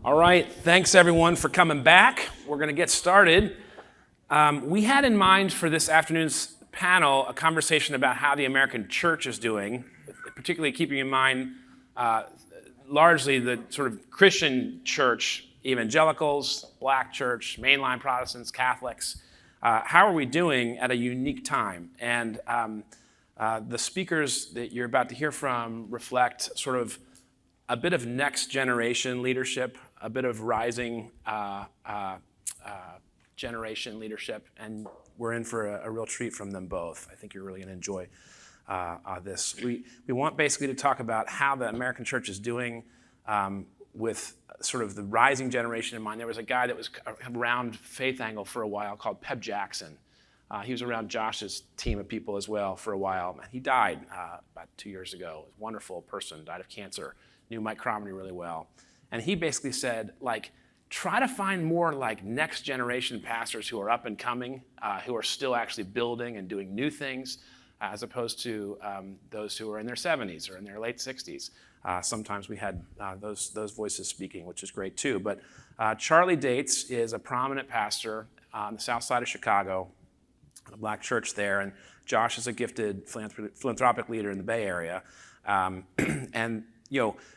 All right, thanks everyone for coming back. We're going to get started. We had in mind for this afternoon's panel a conversation about how the American church is doing, particularly keeping in mind largely the sort of Christian church, evangelicals, black church, mainline Protestants, Catholics. How are we doing at a unique time? And the speakers that you're about to hear from reflect sort of a bit of next generation leadership, a bit of rising generation leadership, and we're in for a real treat from them both. I think you're really going to enjoy this. We want basically to talk about how the American church is doing with sort of the rising generation in mind. There was a guy that was around Faith Angle for a while called Peb Jackson. He was around Josh's team of people as well for a while. He died about 2 years ago. A wonderful person, died of cancer. Knew Mike Cromedy really well. And he basically said, try to find more next generation pastors who are up and coming, who are still actually building and doing new things, as opposed to those who are in their 70s or in their late 60s. Sometimes we had those voices speaking, which is great too. But Charlie Dates is a prominent pastor on the south side of Chicago, a black church there, and Josh is a gifted philanthropic leader in the Bay Area. And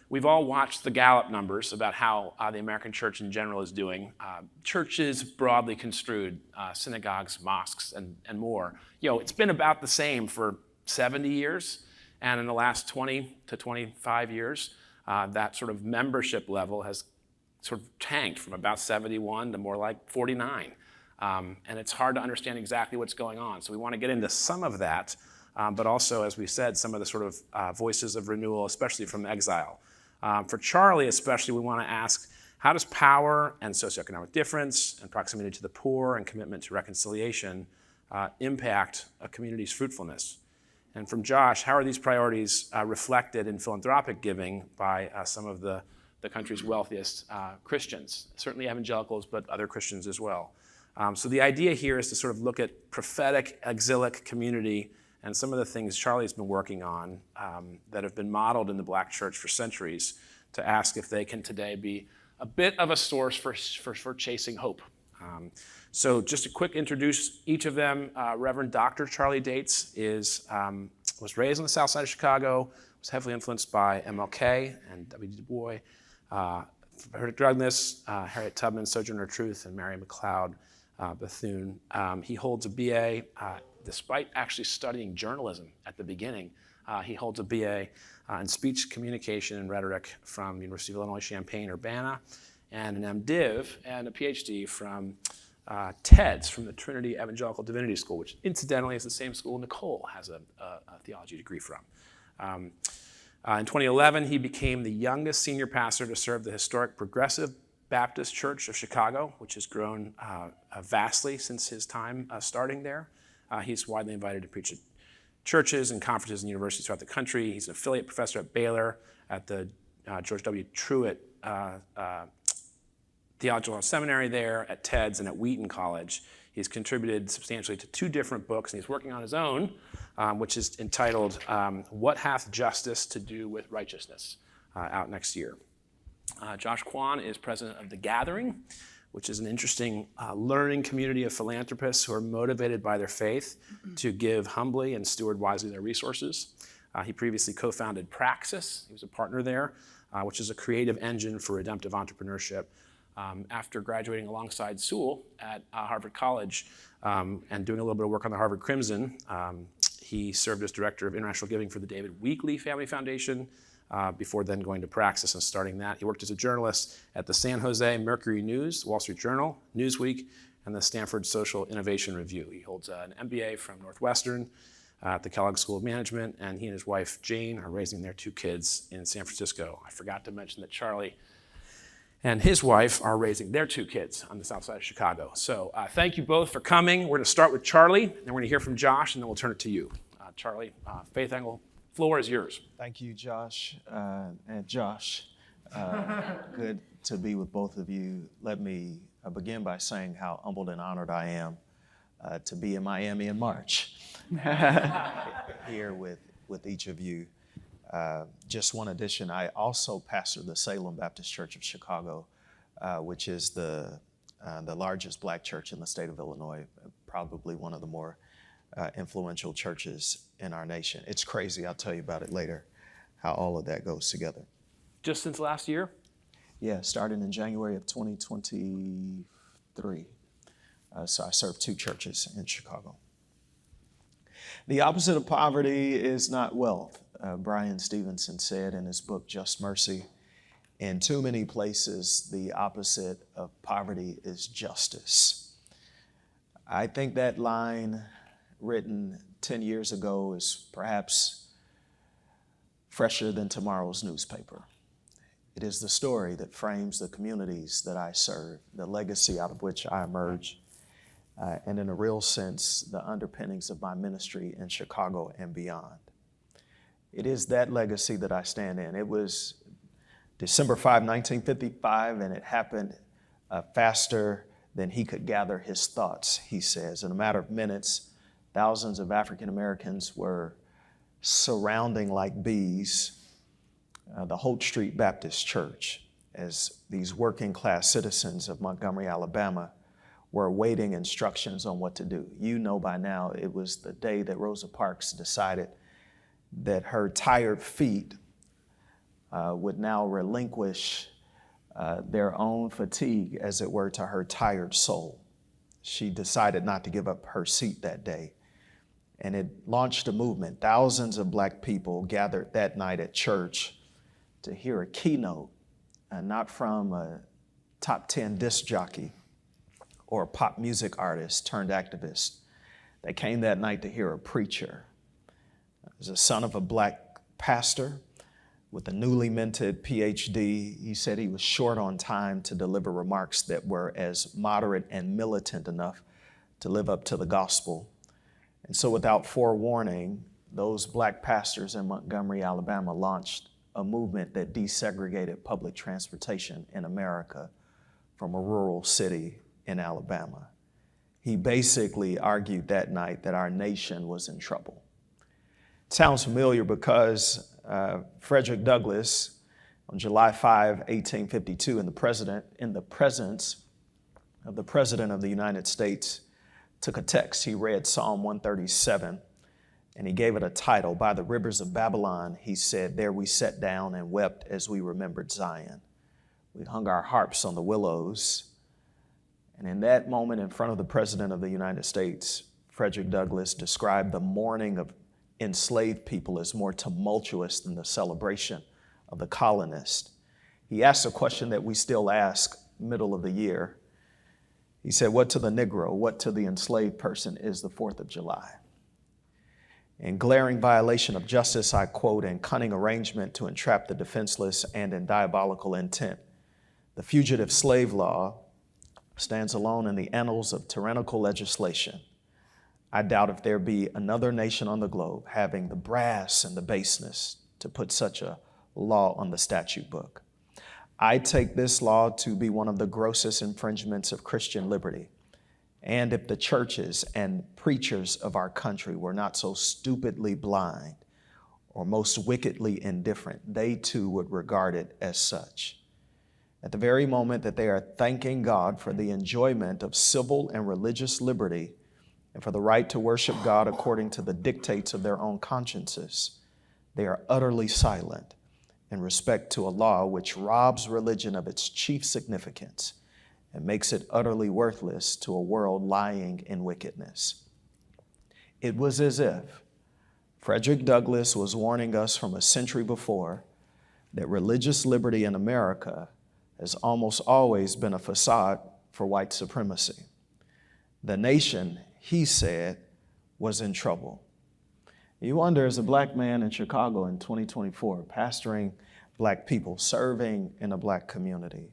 we've all watched the Gallup numbers about how the American church in general is doing. Churches broadly construed, synagogues, mosques, and more. It's been about the same for 70 years, and in the last 20 to 25 years, that sort of membership level has sort of tanked from about 71 to more like 49. And it's hard to understand exactly what's going on. So we want to get into some of that, but also, as we said, some of the sort of voices of renewal, especially from exile. For Charlie especially, we want to ask, how does power and socioeconomic difference and proximity to the poor and commitment to reconciliation impact a community's fruitfulness? And from Josh, how are these priorities reflected in philanthropic giving by some of the country's wealthiest Christians, certainly evangelicals, but other Christians as well? So the idea here is to sort of look at prophetic, exilic community and some of the things Charlie's been working on that have been modeled in the black church for centuries, to ask if they can today be a bit of a source for chasing hope. So just to quick introduce each of them, Reverend Dr. Charlie Dates was raised on the south side of Chicago, was heavily influenced by MLK and W.E.B. Du Bois, Frederick Douglass, Harriet Tubman, Sojourner Truth, and Mary McLeod Bethune. He holds a BA, despite actually studying journalism at the beginning. He holds a BA in speech communication and rhetoric from the University of Illinois Champaign-Urbana, and an MDiv and a PhD from TEDS, from the Trinity Evangelical Divinity School, which incidentally is the same school Nicole has a theology degree from. In 2011, he became the youngest senior pastor to serve the historic Progressive Baptist Church of Chicago, which has grown vastly since his time starting there. He's widely invited to preach at churches and conferences and universities throughout the country. He's an affiliate professor at Baylor, at the George W. Truett Theological Seminary there, at TEDS, and at Wheaton College. He's contributed substantially to 2 different books, and he's working on his own, which is entitled What Hath Justice to Do with Righteousness, out next year. Josh Kwan is president of The Gathering, which is an interesting learning community of philanthropists who are motivated by their faith to give humbly and steward wisely their resources. He previously co-founded Praxis. He was a partner there, which is a creative engine for redemptive entrepreneurship. After graduating alongside Sewell at Harvard College and doing a little bit of work on the Harvard Crimson, he served as director of international giving for the David Weekley Family Foundation, before then going to Praxis and starting that. He worked as a journalist at the San Jose Mercury News, Wall Street Journal, Newsweek, and the Stanford Social Innovation Review. He holds an MBA from Northwestern at the Kellogg School of Management, and he and his wife, Jane, are raising their 2 kids in San Francisco. I forgot to mention that Charlie and his wife are raising their 2 kids on the south side of Chicago. So thank you both for coming. We're going to start with Charlie, then we're going to hear from Josh, and then we'll turn it to you. Charlie, Faith Angle, floor is yours. Thank you, Josh. And Josh, good to be with both of you. Let me begin by saying how humbled and honored I am to be in Miami in March, here with each of you. Just one addition, I also pastor the Salem Baptist Church of Chicago, which is the largest black church in the state of Illinois, probably one of the more influential churches in our nation. It's crazy. I'll tell you about it later, how all of that goes together. Just since last year? Yeah, starting in January of 2023. So I served 2 churches in Chicago. The opposite of poverty is not wealth. Brian Stevenson said in his book, Just Mercy, in too many places, the opposite of poverty is justice. I think that line, written 10 years ago, is perhaps fresher than tomorrow's newspaper. It is the story that frames the communities that I serve, the legacy out of which I emerge, and in a real sense, the underpinnings of my ministry in Chicago and beyond. It is that legacy that I stand in. It was December 5, 1955, and it happened faster than he could gather his thoughts, he says. In a matter of minutes, thousands of African Americans were surrounding like bees the Holt Street Baptist Church as these working class citizens of Montgomery, Alabama were awaiting instructions on what to do. You know by now it was the day that Rosa Parks decided that her tired feet would now relinquish their own fatigue, as it were, to her tired soul. She decided not to give up her seat that day, and it launched a movement. Thousands of black people gathered that night at church to hear a keynote, not from a top 10 disc jockey or a pop music artist turned activist. They came that night to hear a preacher. He was the son of a black pastor with a newly minted PhD. He said he was short on time to deliver remarks that were as moderate and militant enough to live up to the gospel. And so without forewarning, those black pastors in Montgomery, Alabama launched a movement that desegregated public transportation in America from a rural city in Alabama. He basically argued that night that our nation was in trouble. It sounds familiar because Frederick Douglass, on July 5, 1852, in the presence of the President of the United States, took a text. He read Psalm 137, and he gave it a title. By the rivers of Babylon, he said, there we sat down and wept as we remembered Zion. We hung our harps on the willows. And in that moment, in front of the President of the United States, Frederick Douglass described the mourning of enslaved people as more tumultuous than the celebration of the colonist. He asked a question that we still ask middle of the year. He said, what to the Negro, what to the enslaved person is the 4th of July? In glaring violation of justice, I quote, in cunning arrangement to entrap the defenseless and in diabolical intent, the fugitive slave law stands alone in the annals of tyrannical legislation. I doubt if there be another nation on the globe having the brass and the baseness to put such a law on the statute book. I take this law to be one of the grossest infringements of Christian liberty. And if the churches and preachers of our country were not so stupidly blind or most wickedly indifferent, they too would regard it as such. At the very moment that they are thanking God for the enjoyment of civil and religious liberty and for the right to worship God according to the dictates of their own consciences, they are utterly silent in respect to a law which robs religion of its chief significance and makes it utterly worthless to a world lying in wickedness. It was as if Frederick Douglass was warning us from a century before that religious liberty in America has almost always been a facade for white supremacy. The nation, he said, was in trouble. You wonder, as a black man in Chicago in 2024, pastoring black people, serving in a black community,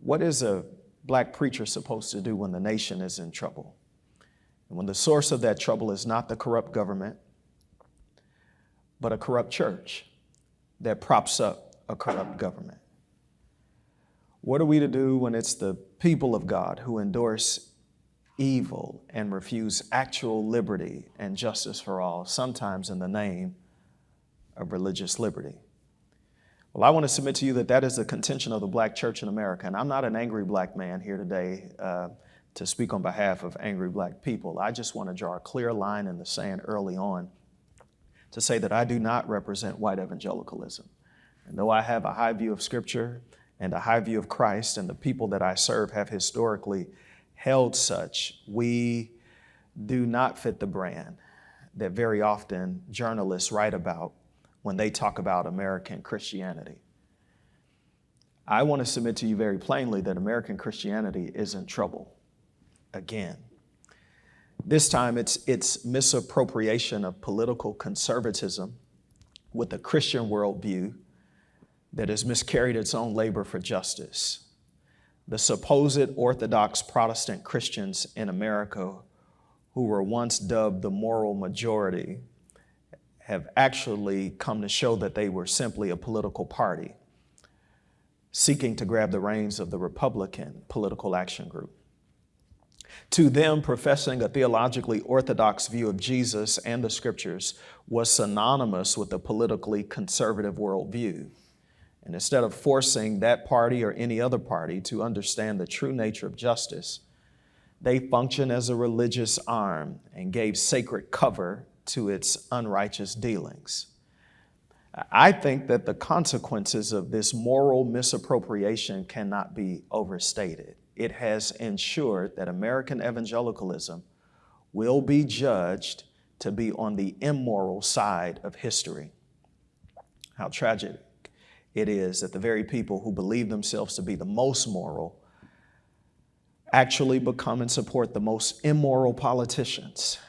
what is a black preacher supposed to do when the nation is in trouble? And when the source of that trouble is not the corrupt government, but a corrupt church that props up a corrupt government? What are we to do when it's the people of God who endorse evil and refuse actual liberty and justice for all, sometimes in the name of religious liberty? Well, I want to submit to you that that is the contention of the black church in America. And I'm not an angry black man here today to speak on behalf of angry black people. I just want to draw a clear line in the sand early on to say that I do not represent white evangelicalism. And though I have a high view of Scripture and a high view of Christ, and the people that I serve have historically held such, we do not fit the brand that very often journalists write about when they talk about American Christianity. I want to submit to you very plainly that American Christianity is in trouble again. This time it's misappropriation of political conservatism with a Christian worldview that has miscarried its own labor for justice. The supposed Orthodox Protestant Christians in America, who were once dubbed the moral majority, have actually come to show that they were simply a political party seeking to grab the reins of the Republican political action group. To them, professing a theologically orthodox view of Jesus and the Scriptures was synonymous with a politically conservative worldview. And instead of forcing that party or any other party to understand the true nature of justice, they functioned as a religious arm and gave sacred cover to its unrighteous dealings. I think that the consequences of this moral misappropriation cannot be overstated. It has ensured that American evangelicalism will be judged to be on the immoral side of history. How tragic it is that the very people who believe themselves to be the most moral actually become and support the most immoral politicians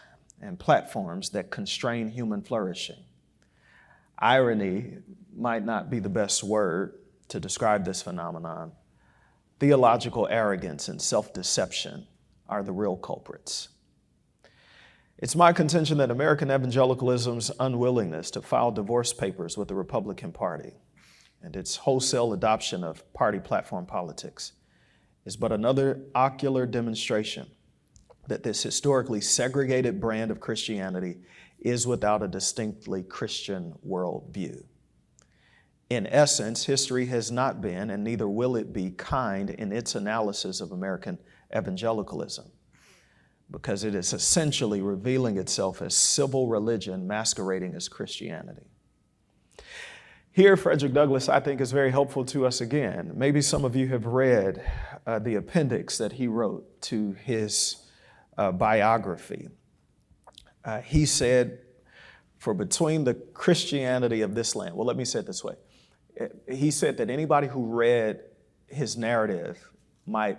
and platforms that constrain human flourishing. Irony might not be the best word to describe this phenomenon. Theological arrogance and self-deception are the real culprits. It's my contention that American evangelicalism's unwillingness to file divorce papers with the Republican Party and its wholesale adoption of party platform politics is but another ocular demonstration that this historically segregated brand of Christianity is without a distinctly Christian worldview. In essence, history has not been, and neither will it be, kind in its analysis of American evangelicalism, because it is essentially revealing itself as civil religion masquerading as Christianity. Here, Frederick Douglass, I think, is very helpful to us again. Maybe some of you have read the appendix that he wrote to his biography. He said, for between the Christianity of this land, well, let me say it this way. He said that anybody who read his narrative might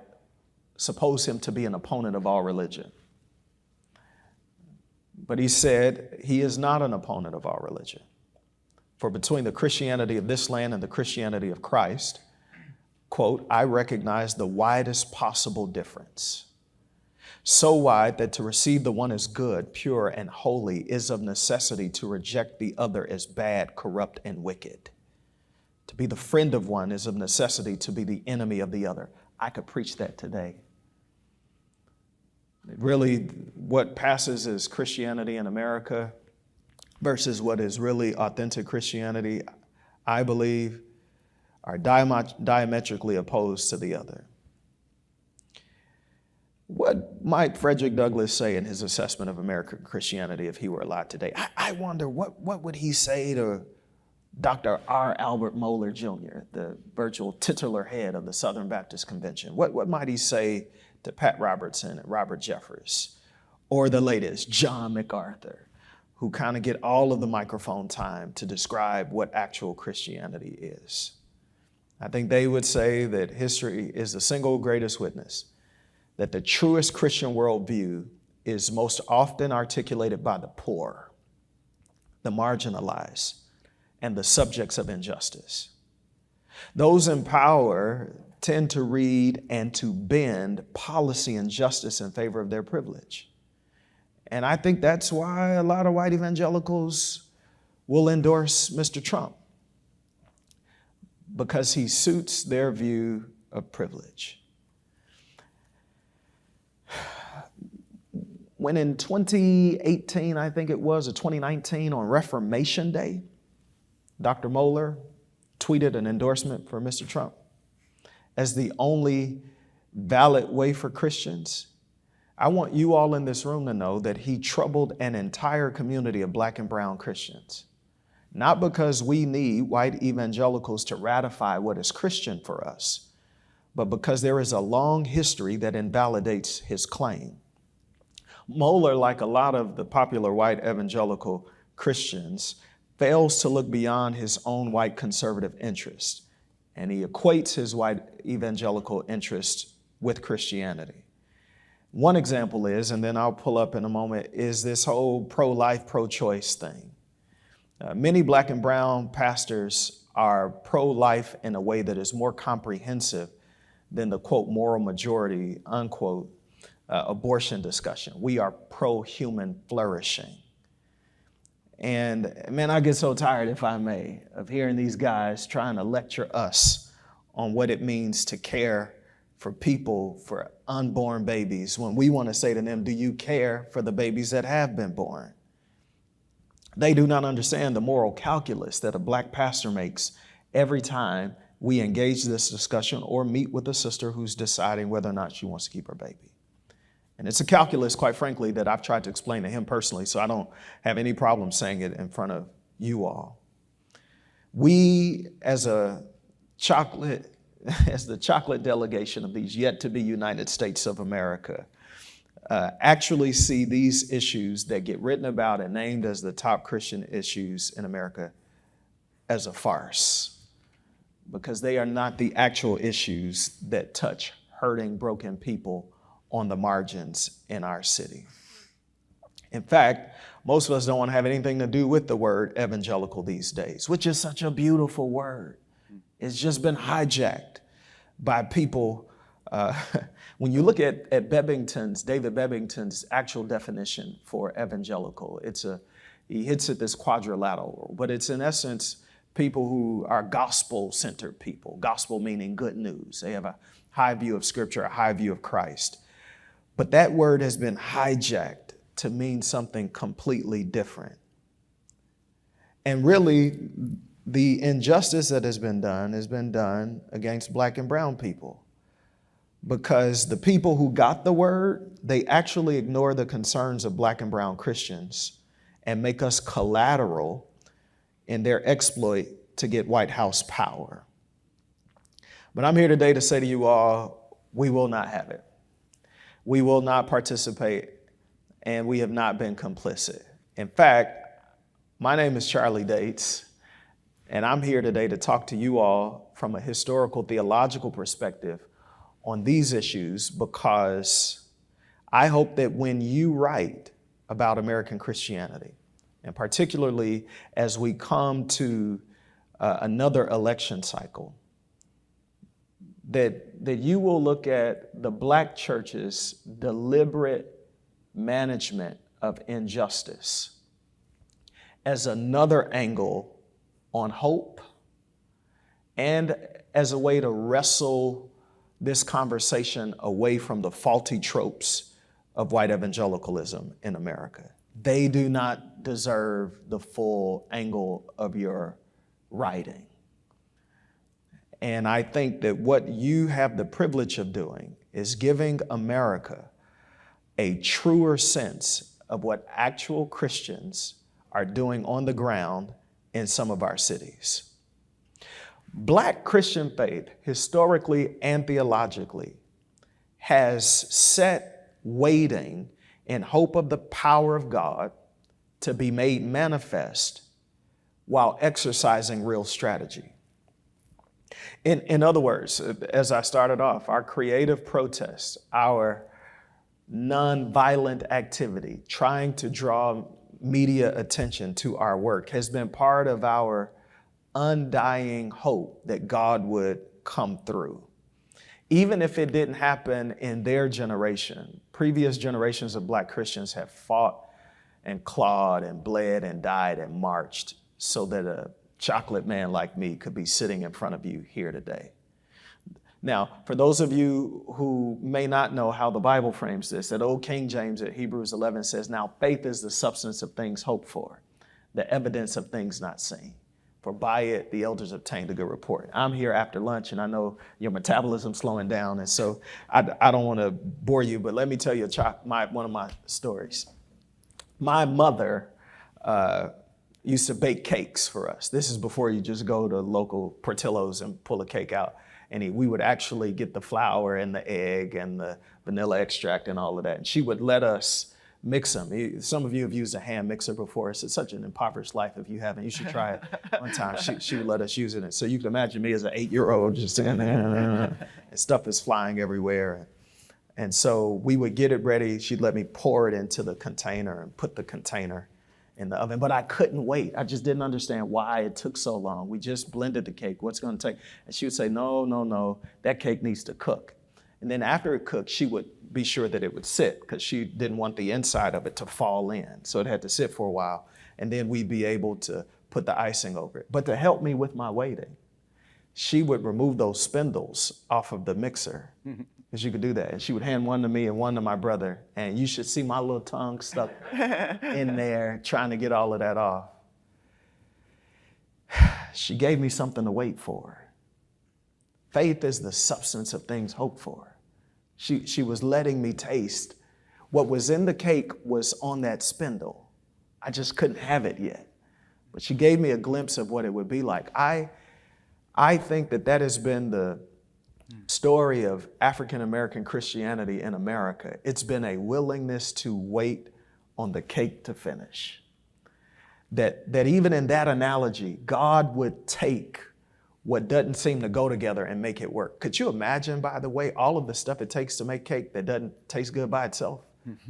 suppose him to be an opponent of all religion. But he said he is not an opponent of all religion. For between the Christianity of this land and the Christianity of Christ, quote, I recognize the widest possible difference. So wide that to receive the one as good, pure, and holy is of necessity to reject the other as bad, corrupt, and wicked. To be the friend of one is of necessity to be the enemy of the other. I could preach that today. Really, what passes as Christianity in America versus what is really authentic Christianity, I believe, are diametrically opposed to the other. What might Frederick Douglass say in his assessment of American Christianity if he were alive today? I wonder, what would he say to Dr. R. Albert Mohler, Jr., the virtual titular head of the Southern Baptist Convention? What might he say to Pat Robertson and Robert Jeffress, or the latest, John MacArthur, who kind of get all of the microphone time to describe what actual Christianity is? I think they would say that history is the single greatest witness that the truest Christian worldview is most often articulated by the poor, the marginalized, and the subjects of injustice. Those in power tend to read and to bend policy and justice in favor of their privilege. And I think that's why a lot of white evangelicals will endorse Mr. Trump, because he suits their view of privilege. When in 2018, I think it was, or 2019, on Reformation Day, Dr. Mohler tweeted an endorsement for Mr. Trump as the only valid way for Christians, I want you all in this room to know that he troubled an entire community of Black and brown Christians. Not because we need white evangelicals to ratify what is Christian for us, but because there is a long history that invalidates his claim. Mohler, like a lot of the popular white evangelical Christians, fails to look beyond his own white conservative interests, and he equates his white evangelical interests with Christianity. One example is, and then I'll pull up in a moment, is this whole pro-life, pro-choice thing. Many Black and brown pastors are pro-life in a way that is more comprehensive than the, quote, moral majority, unquote, abortion discussion. We are pro-human flourishing. And man, I get so tired, if I may, of hearing these guys trying to lecture us on what it means to care for people, for unborn babies, when we want to say to them, do you care for the babies that have been born? They do not understand the moral calculus that a Black pastor makes every time we engage this discussion or meet with a sister who's deciding whether or not she wants to keep her baby. And it's a calculus, quite frankly, that I've tried to explain to him personally, so I don't have any problem saying it in front of you all. We, as the chocolate delegation of these yet-to-be United States of America, actually see these issues that get written about and named as the top Christian issues in America as a farce, because they are not the actual issues that touch hurting, broken people on the margins in our city. In fact, most of us don't want to have anything to do with the word evangelical these days, which is such a beautiful word. It's just been hijacked by people. When you look at David Bebbington's actual definition for evangelical, he hits it this quadrilateral, but it's in essence people who are gospel-centered people, gospel meaning good news. They have a high view of Scripture, a high view of Christ. But that word has been hijacked to mean something completely different. And really, the injustice that has been done against Black and brown people. Because the people who got the word, they actually ignore the concerns of Black and brown Christians and make us collateral in their exploit to get White House power. But I'm here today to say to you all, we will not have it. We will not participate, and we have not been complicit. In fact, my name is Charlie Dates, and I'm here today to talk to you all from a historical, theological perspective on these issues, because I hope that when you write about American Christianity, and particularly as we come to another election cycle, that you will look at the Black church's deliberate management of injustice as another angle on hope and as a way to wrestle this conversation away from the faulty tropes of white evangelicalism in America. They do not deserve the full angle of your writing. And I think that what you have the privilege of doing is giving America a truer sense of what actual Christians are doing on the ground in some of our cities. Black Christian faith, historically and theologically, has set waiting in hope of the power of God to be made manifest while exercising real strategy. In other words, as I started off, our creative protest, our nonviolent activity, trying to draw media attention to our work, has been part of our undying hope that God would come through. Even if it didn't happen in their generation, previous generations of Black Christians have fought and clawed and bled and died and marched so that a chocolate man like me could be sitting in front of you here today. Now, for those of you who may not know how the Bible frames this, that old King James at Hebrews 11 says, now faith is the substance of things hoped for, the evidence of things not seen. For by it the elders obtained a good report. I'm here after lunch, and I know your metabolism's slowing down, and so I don't want to bore you, but let me tell you one of my stories. My mother used to bake cakes for us. This is before you just go to local Portillo's and pull a cake out. And we would actually get the flour and the egg and the vanilla extract and all of that. And she would let us mix them. Some of you have used a hand mixer before. It's such an impoverished life if you haven't. You should try it one time. She would let us use it. So you can imagine me as an 8-year-old just sitting there and stuff is flying everywhere. And so we would get it ready. She'd let me pour it into the container and put the container in the oven. But I couldn't wait. I just didn't understand why it took so long. We just blended the cake. What's going to take? And she would say, no, that cake needs to cook. And then after it cooked, she would be sure that it would sit because she didn't want the inside of it to fall in. So it had to sit for a while. And then we'd be able to put the icing over it. But to help me with my waiting, she would remove those spindles off of the mixer. Because you could do that. And she would hand one to me and one to my brother. And you should see my little tongue stuck in there trying to get all of that off. She gave me something to wait for. Faith is the substance of things hoped for. She was letting me taste what was in the cake was on that spindle. I just couldn't have it yet. But she gave me a glimpse of what it would be like. I think that has been the story of African-American Christianity in America. It's been a willingness to wait on the cake to finish. That even in that analogy, God would take what doesn't seem to go together and make it work. Could you imagine, by the way, all of the stuff it takes to make cake that doesn't taste good by itself?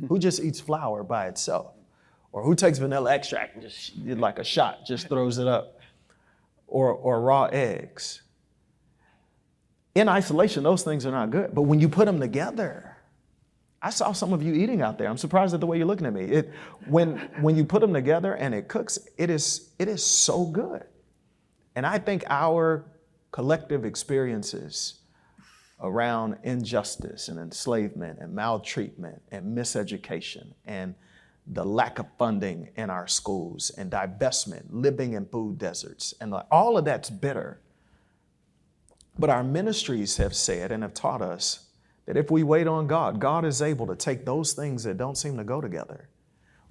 Who just eats flour by itself? Or who takes vanilla extract and just like a shot, just throws it up? Or raw eggs? In isolation, those things are not good. But when you put them together, I saw some of you eating out there. I'm surprised at the way you're looking at me. When you put them together and it cooks, it is so good. And I think our collective experiences around injustice and enslavement and maltreatment and miseducation and the lack of funding in our schools and divestment, living in food deserts, and all of that's bitter. But our ministries have said and have taught us that if we wait on God, God is able to take those things that don't seem to go together,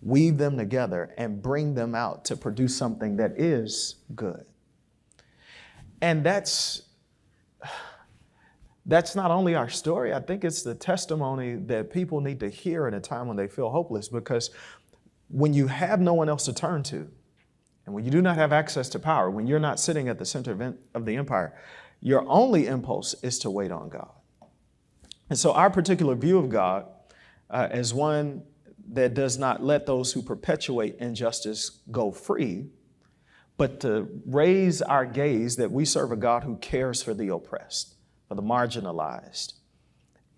weave them together, and bring them out to produce something that is good. And that's not only our story, I think it's the testimony that people need to hear at a time when they feel hopeless, because when you have no one else to turn to, and when you do not have access to power, when you're not sitting at the center of the empire, your only impulse is to wait on God. And so our particular view of God as one that does not let those who perpetuate injustice go free, but to raise our gaze that we serve a God who cares for the oppressed, for the marginalized.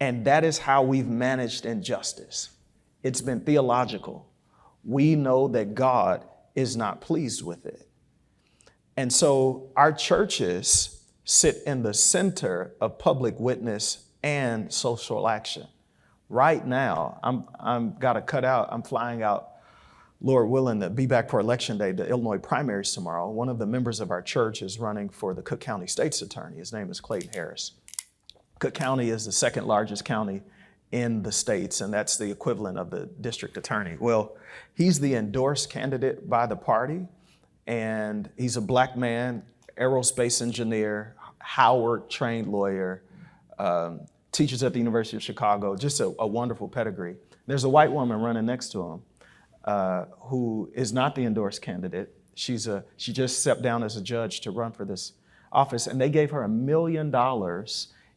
And that is how we've managed injustice. It's been theological. We know that God is not pleased with it. And so our churches sit in the center of public witness and social action. Right now, I'm flying out, Lord willing, to be back for Election Day, the Illinois primaries tomorrow. One of the members of our church is running for the Cook County State's Attorney. His name is Clayton Harris. Cook County is the second largest county in the states, and that's the equivalent of the district attorney. Well, he's the endorsed candidate by the party, and he's a black man, aerospace engineer, Howard-trained lawyer, teaches at the University of Chicago, just a wonderful pedigree. There's a white woman running next to him who is not the endorsed candidate. She just stepped down as a judge to run for this office, and they gave her $1 million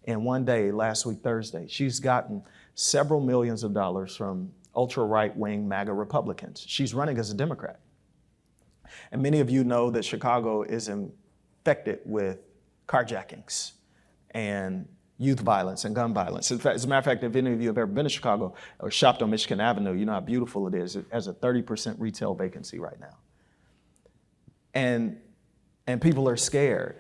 in one day last week, Thursday. She's gotten several millions of dollars from ultra-right-wing MAGA Republicans. She's running as a Democrat. And many of you know that Chicago is infected with carjackings and youth violence and gun violence. In fact, as a matter of fact, if any of you have ever been to Chicago or shopped on Michigan Avenue, you know how beautiful it is. It has a 30% retail vacancy right now. And people are scared.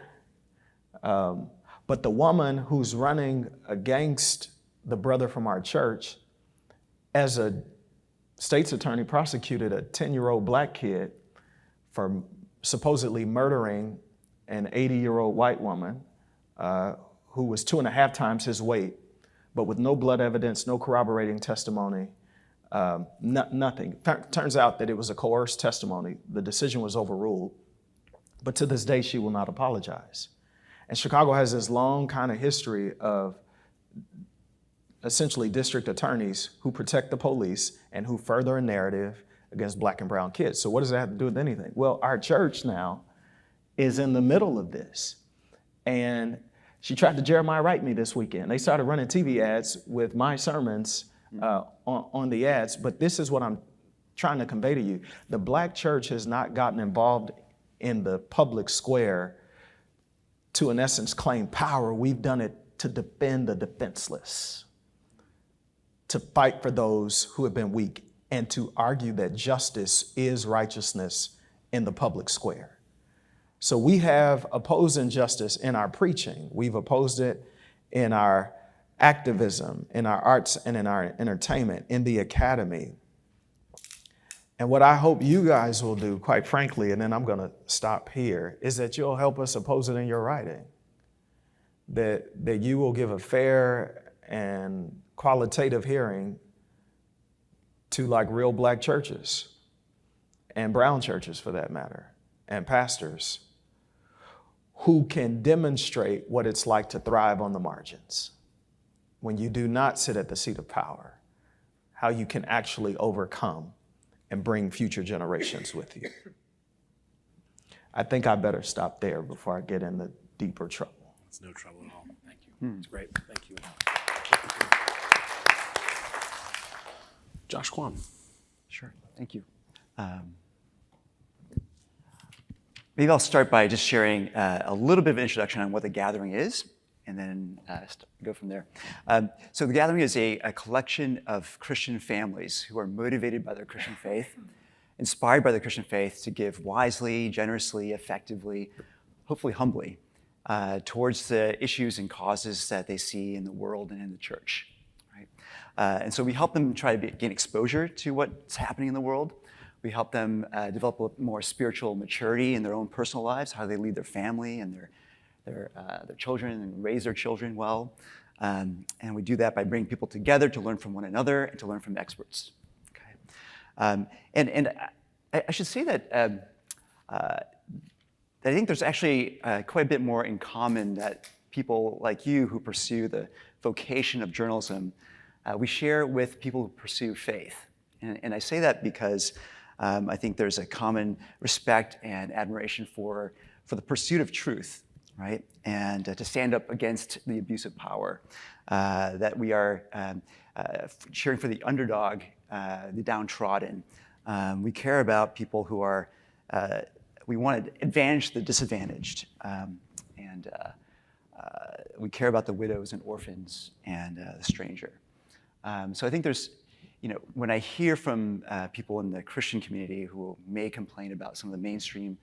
But the woman who's running against the brother from our church, as a state's attorney, prosecuted a 10-year-old black kid for supposedly murdering an 80-year-old white woman who was 2.5 times his weight, but with no blood evidence, no corroborating testimony, nothing. Turns out that it was a coerced testimony. The decision was overruled, but to this day, she will not apologize. And Chicago has this long kind of history of essentially district attorneys who protect the police and who further a narrative against Black and brown kids. So what does that have to do with anything? Well, our church now is in the middle of this. And she tried to Jeremiah Wright me this weekend. They started running TV ads with my sermons on the ads, but this is what I'm trying to convey to you. The Black church has not gotten involved in the public square to, in essence, claim power. We've done it to defend the defenseless, to fight for those who have been weak, and to argue that justice is righteousness in the public square. So we have opposed injustice in our preaching. We've opposed it in our activism, in our arts, and in our entertainment, in the academy. And what I hope you guys will do, quite frankly, and then I'm going to stop here, is that you'll help us oppose it in your writing. That you will give a fair and qualitative hearing to like real Black churches and brown churches for that matter, and pastors who can demonstrate what it's like to thrive on the margins when you do not sit at the seat of power, how you can actually overcome and bring future generations with you. I think I better stop there before I get into deeper trouble. It's no trouble at all. Thank you. It's great. Thank you. Josh Kwan. Sure, thank you. Maybe I'll start by just sharing a little bit of an introduction on what the Gathering is, and then go from there. So the Gathering is a collection of Christian families who are motivated by their Christian faith, inspired by the Christian faith to give wisely, generously, effectively, hopefully humbly, towards the issues and causes that they see in the world and in the church. Right? And so we help them try to gain exposure to what's happening in the world. We help them develop a more spiritual maturity in their own personal lives, how they lead their family and their children and raise their children well. And we do that by bringing people together to learn from one another and to learn from experts. Okay? And I should say that I think there's actually quite a bit more in common that people like you who pursue the vocation of journalism, we share with people who pursue faith. And I say that because I think there's a common respect and admiration for the pursuit of truth, right? And to stand up against the abuse of power, that we are cheering for the underdog, the downtrodden. We care about people who are, we want to advantage the disadvantaged. And we care about the widows and orphans and the stranger. So I think there's, when I hear from people in the Christian community who may complain about some of the mainstream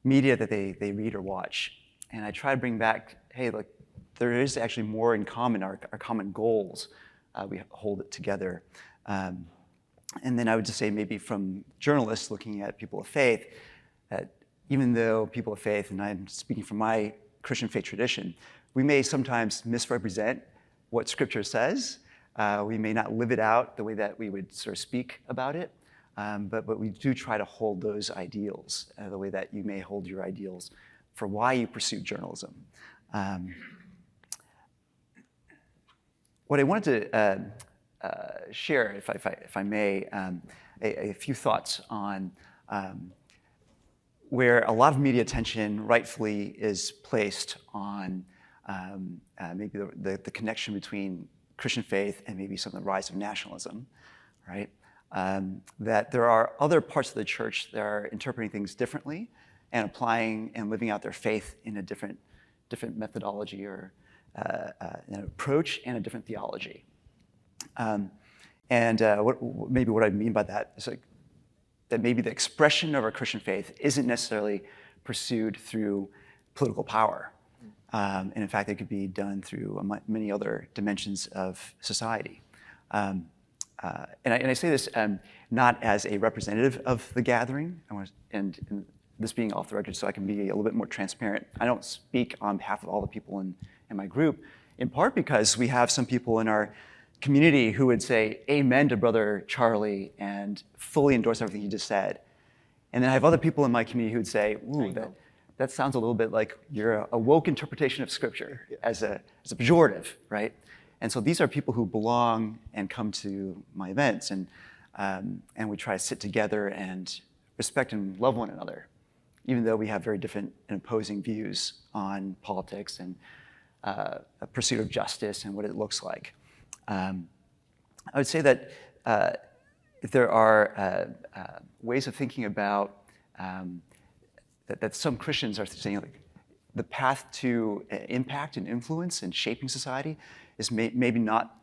media that they read or watch, and I try to bring back, hey, look, there is actually more in common, our common goals. We hold it together. And then I would just say maybe from journalists looking at people of faith, that even though people of faith, and I'm speaking from my Christian faith tradition, we may sometimes misrepresent what Scripture says. We may not live it out the way that we would sort of speak about it, but we do try to hold those ideals the way that you may hold your ideals for why you pursue journalism. What I wanted to share, if I may, a few thoughts on where a lot of media attention rightfully is placed on maybe the connection between Christian faith and maybe some of the rise of nationalism, right? That there are other parts of the church that are interpreting things differently and applying and living out their faith in a different methodology or an approach and a different theology. What I mean by that is that maybe the expression of our Christian faith isn't necessarily pursued through political power. And in fact, it could be done through many other dimensions of society. And I say this not as a representative of the Gathering, and this being off the record so I can be a little bit more transparent. I don't speak on behalf of all the people in my group, in part because we have some people in our community who would say amen to Brother Charlie and fully endorse everything he just said. And then I have other people in my community who would say, ooh, that sounds a little bit like your a woke interpretation of Scripture as a pejorative, right? And so these are people who belong and come to my events, and we try to sit together and respect and love one another, even though we have very different and opposing views on politics and a pursuit of justice and what it looks like. I would say that if there are ways of thinking about that some Christians are saying, like, the path to impact and influence and shaping society is maybe not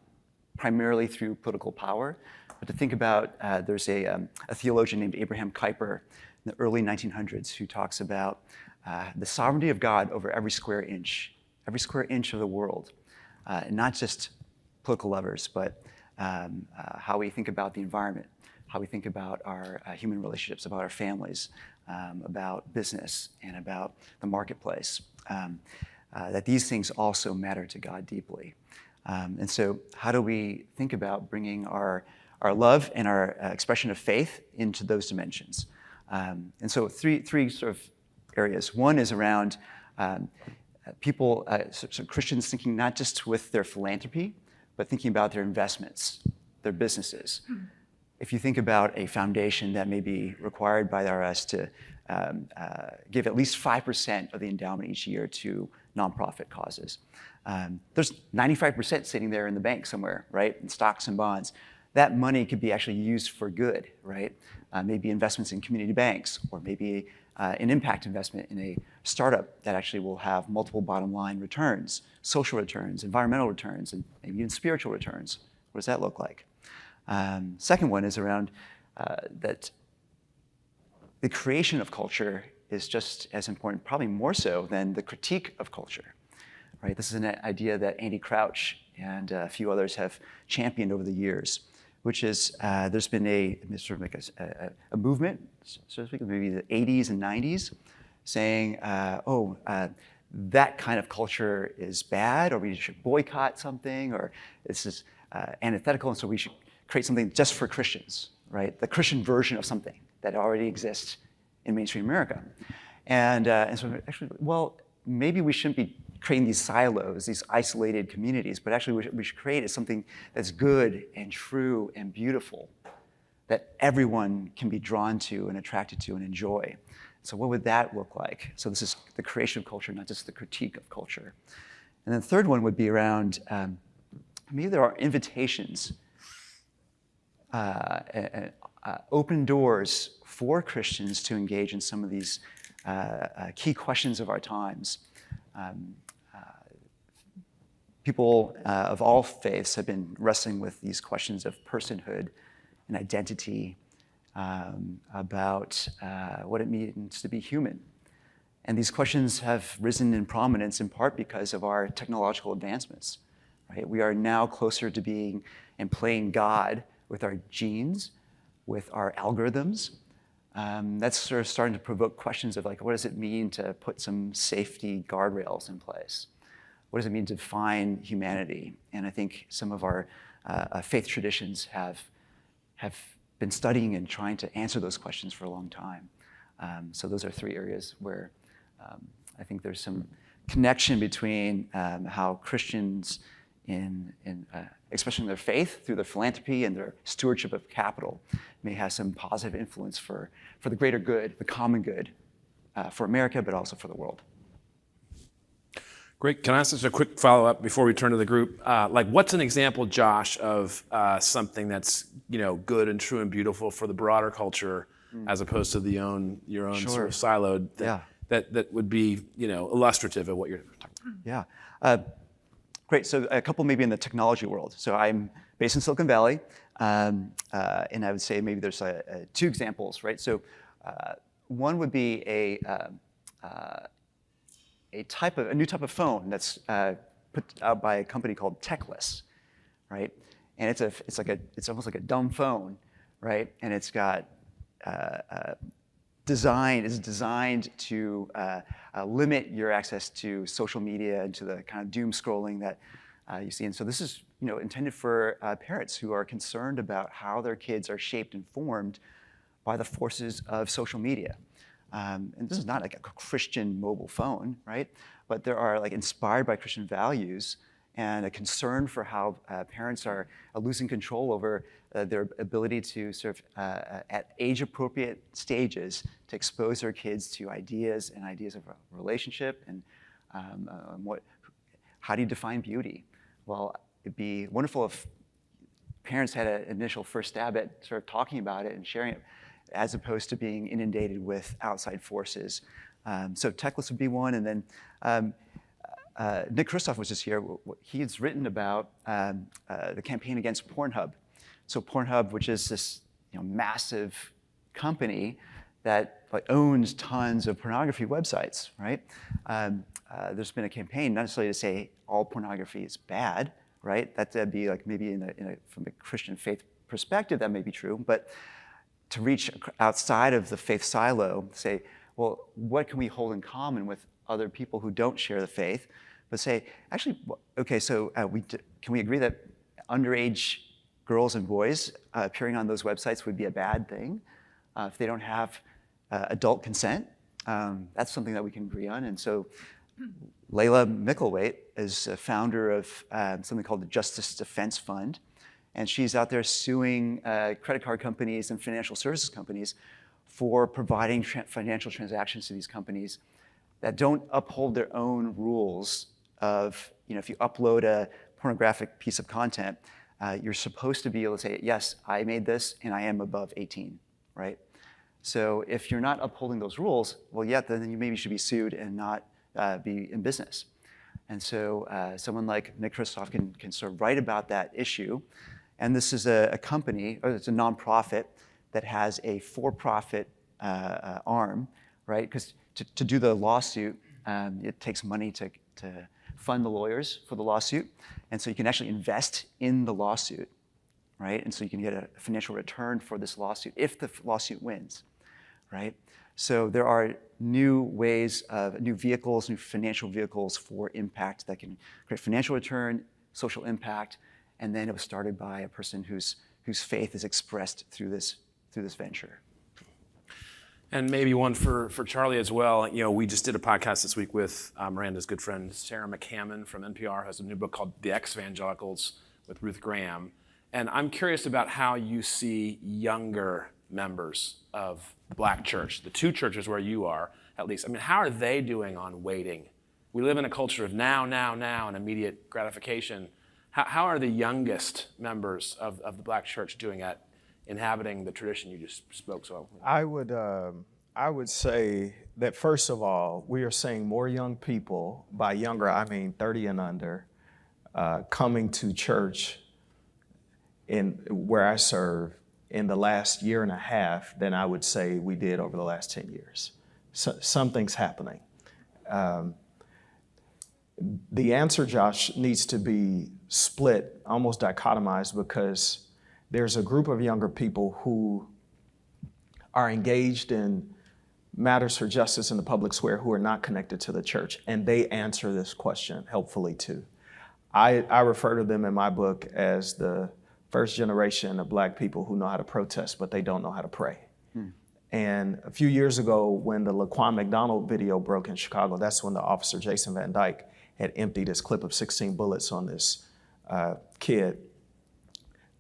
primarily through political power, but to think about, there's a theologian named Abraham Kuyper in the early 1900s who talks about the sovereignty of God over every square inch of the world, and not just political levers, but how we think about the environment, how we think about our human relationships, about our families, about business, and about the marketplace, that these things also matter to God deeply. And so how do we think about bringing our love and our expression of faith into those dimensions? And so three sort of areas. One is around people, so Christians thinking not just with their philanthropy, but thinking about their investments, their businesses. If you think about a foundation that may be required by the IRS to give at least 5% of the endowment each year to nonprofit causes, there's 95% sitting there in the bank somewhere, right, in stocks and bonds. That money could be actually used for good, right? Maybe investments in community banks, or maybe an impact investment in a startup that actually will have multiple bottom line returns, social returns, environmental returns, and maybe even spiritual returns. What does that look like? Second one is around that the creation of culture is just as important, probably more so than the critique of culture, right? This is an idea that Andy Crouch and a few others have championed over the years, which is there's been a sort of like a movement, so to speak, maybe the 80s and 90s, saying, that kind of culture is bad, or we should boycott something, or this is antithetical, and so we should create something just for Christians, right? The Christian version of something that already exists in mainstream America. And so actually, well, maybe we shouldn't be creating these silos, these isolated communities, but actually we should create something that's good and true and beautiful, that everyone can be drawn to and attracted to and enjoy. So what would that look like? So this is the creation of culture, not just the critique of culture. And then the third one would be around, maybe there are invitations, open doors for Christians to engage in some of these key questions of our times. People of all faiths have been wrestling with these questions of personhood and identity, about what it means to be human. And these questions have risen in prominence in part because of our technological advancements, right? We are now closer to being and playing God with our genes, with our algorithms. That's sort of starting to provoke questions of, like, what does it mean to put some safety guardrails in place? What does it mean to define humanity? And I think some of our faith traditions have been studying and trying to answer those questions for a long time. So those are three areas where I think there's some connection between how Christians, especially in their faith, through their philanthropy and their stewardship of capital, may have some positive influence for the greater good, the common good, for America, but also for the world. Great. Can I ask just a quick follow-up before we turn to the group? What's an example, Josh, of something that's good and true and beautiful for the broader culture, as opposed to your own Sure. sort of siloed that would be illustrative of what you're talking about? Yeah. Great. So a couple maybe in the technology world. So I'm based in Silicon Valley, and I would say maybe there's two examples, right? So one would be a new type of phone that's put out by a company called Techless, right? And it's almost like a dumb phone, right? And it's got is designed to limit your access to social media and to the kind of doom scrolling that you see. And so this is intended for parents who are concerned about how their kids are shaped and formed by the forces of social media. And this is not like a Christian mobile phone, right? But there are like inspired by Christian values and a concern for how parents are losing control over their ability to sort of, at age-appropriate stages, to expose their kids to ideas of a relationship and how do you define beauty? Well, it'd be wonderful if parents had an initial first stab at sort of talking about it and sharing it, as opposed to being inundated with outside forces. So Techless would be one, and then Nick Kristof was just here. He's written about the campaign against Pornhub. So Pornhub, which is this massive company that owns tons of pornography websites, right? There's been a campaign, not necessarily to say all pornography is bad, right? That'd be like maybe from a Christian faith perspective, that may be true, but to reach outside of the faith silo, say, well, what can we hold in common with other people who don't share the faith? But say, actually, okay, so can we agree that underage girls and boys appearing on those websites would be a bad thing if they don't have adult consent? That's something that we can agree on. And so Layla Mickelwaite is a founder of something called the Justice Defense Fund. And she's out there suing credit card companies and financial services companies for providing financial transactions to these companies that don't uphold their own rules of, if you upload a pornographic piece of content, you're supposed to be able to say, yes, I made this and I am above 18, right? So if you're not upholding those rules, well, yeah, then you maybe should be sued and not be in business. And so someone like Nick Kristof can sort of write about that issue. And this is a company, or it's a nonprofit that has a for-profit arm, right? Because to do the lawsuit, it takes money to fund the lawyers for the lawsuit. And so you can actually invest in the lawsuit, right? And so you can get a financial return for this lawsuit if the lawsuit wins, right? So there are new ways of, new vehicles, new financial vehicles for impact that can create financial return, social impact, and then it was started by a person whose faith is expressed through this venture. And maybe one for Charlie as well. We just did a podcast this week with Miranda's good friend Sarah McCammon from NPR, who has a new book called The Ex-Evangelicals with Ruth Graham. And I'm curious about how you see younger members of Black church, the two churches where you are, at least. I mean, how are they doing on waiting? We live in a culture of now, and immediate gratification. How are the youngest members of the Black church doing at inhabiting the tradition you just spoke so? I would say that, first of all, we are seeing more young people, by younger I mean 30 and under, coming to church in where I serve in the last year and a half than I would say we did over the last 10 years. So, something's happening. The answer, Josh, needs to be split, almost dichotomized, because there's a group of younger people who are engaged in matters for justice in the public square who are not connected to the church, and they answer this question helpfully too. I refer to them in my book as the first generation of Black people who know how to protest, but they don't know how to pray. And a few years ago, when the Laquan McDonald video broke in Chicago, that's when the officer, Jason Van Dyke, had emptied his clip of 16 bullets on this kid.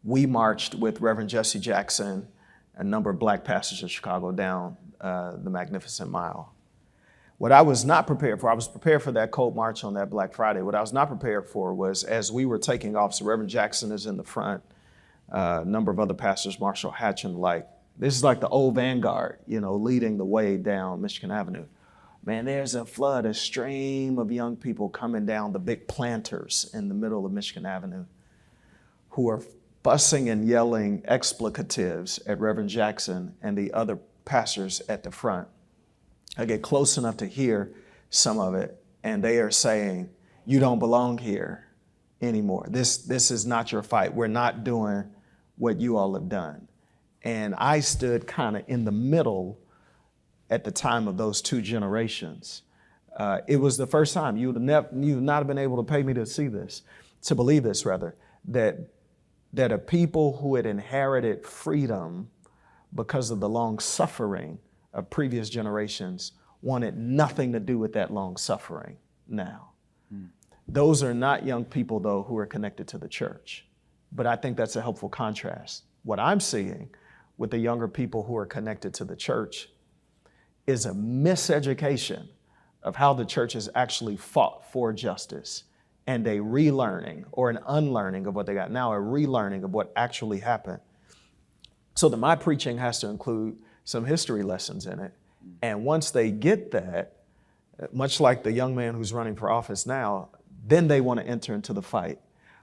We marched with Reverend Jesse Jackson, a number of Black pastors of Chicago, down the Magnificent Mile. What I was not prepared for, I was prepared for that cold march on that Black Friday. What I was not prepared for was, as we were taking off, so Reverend Jackson is in the front, a number of other pastors, Marshall Hatch and the like. This is like the old vanguard, leading the way down Michigan Avenue. Man, there's a stream of young people coming down, the big planters in the middle of Michigan Avenue, who are fussing and yelling explicatives at Reverend Jackson and the other pastors at the front. I get close enough to hear some of it, and they are saying, "You don't belong here anymore. This is not your fight. We're not doing what you all have done." And I stood kind of in the middle at the time of those two generations. It was the first time you would not have been able to pay me to believe this rather, that a people who had inherited freedom because of the long suffering of previous generations wanted nothing to do with that long suffering now. Those are not young people, though, who are connected to the church. But I think that's a helpful contrast. What I'm seeing with the younger people who are connected to the church is a miseducation of how the church has actually fought for justice, and a relearning or an unlearning of what they got now, a relearning of what actually happened. So that my preaching has to include some history lessons in it. And once they get that, much like the young man who's running for office now, then they want to enter into the fight.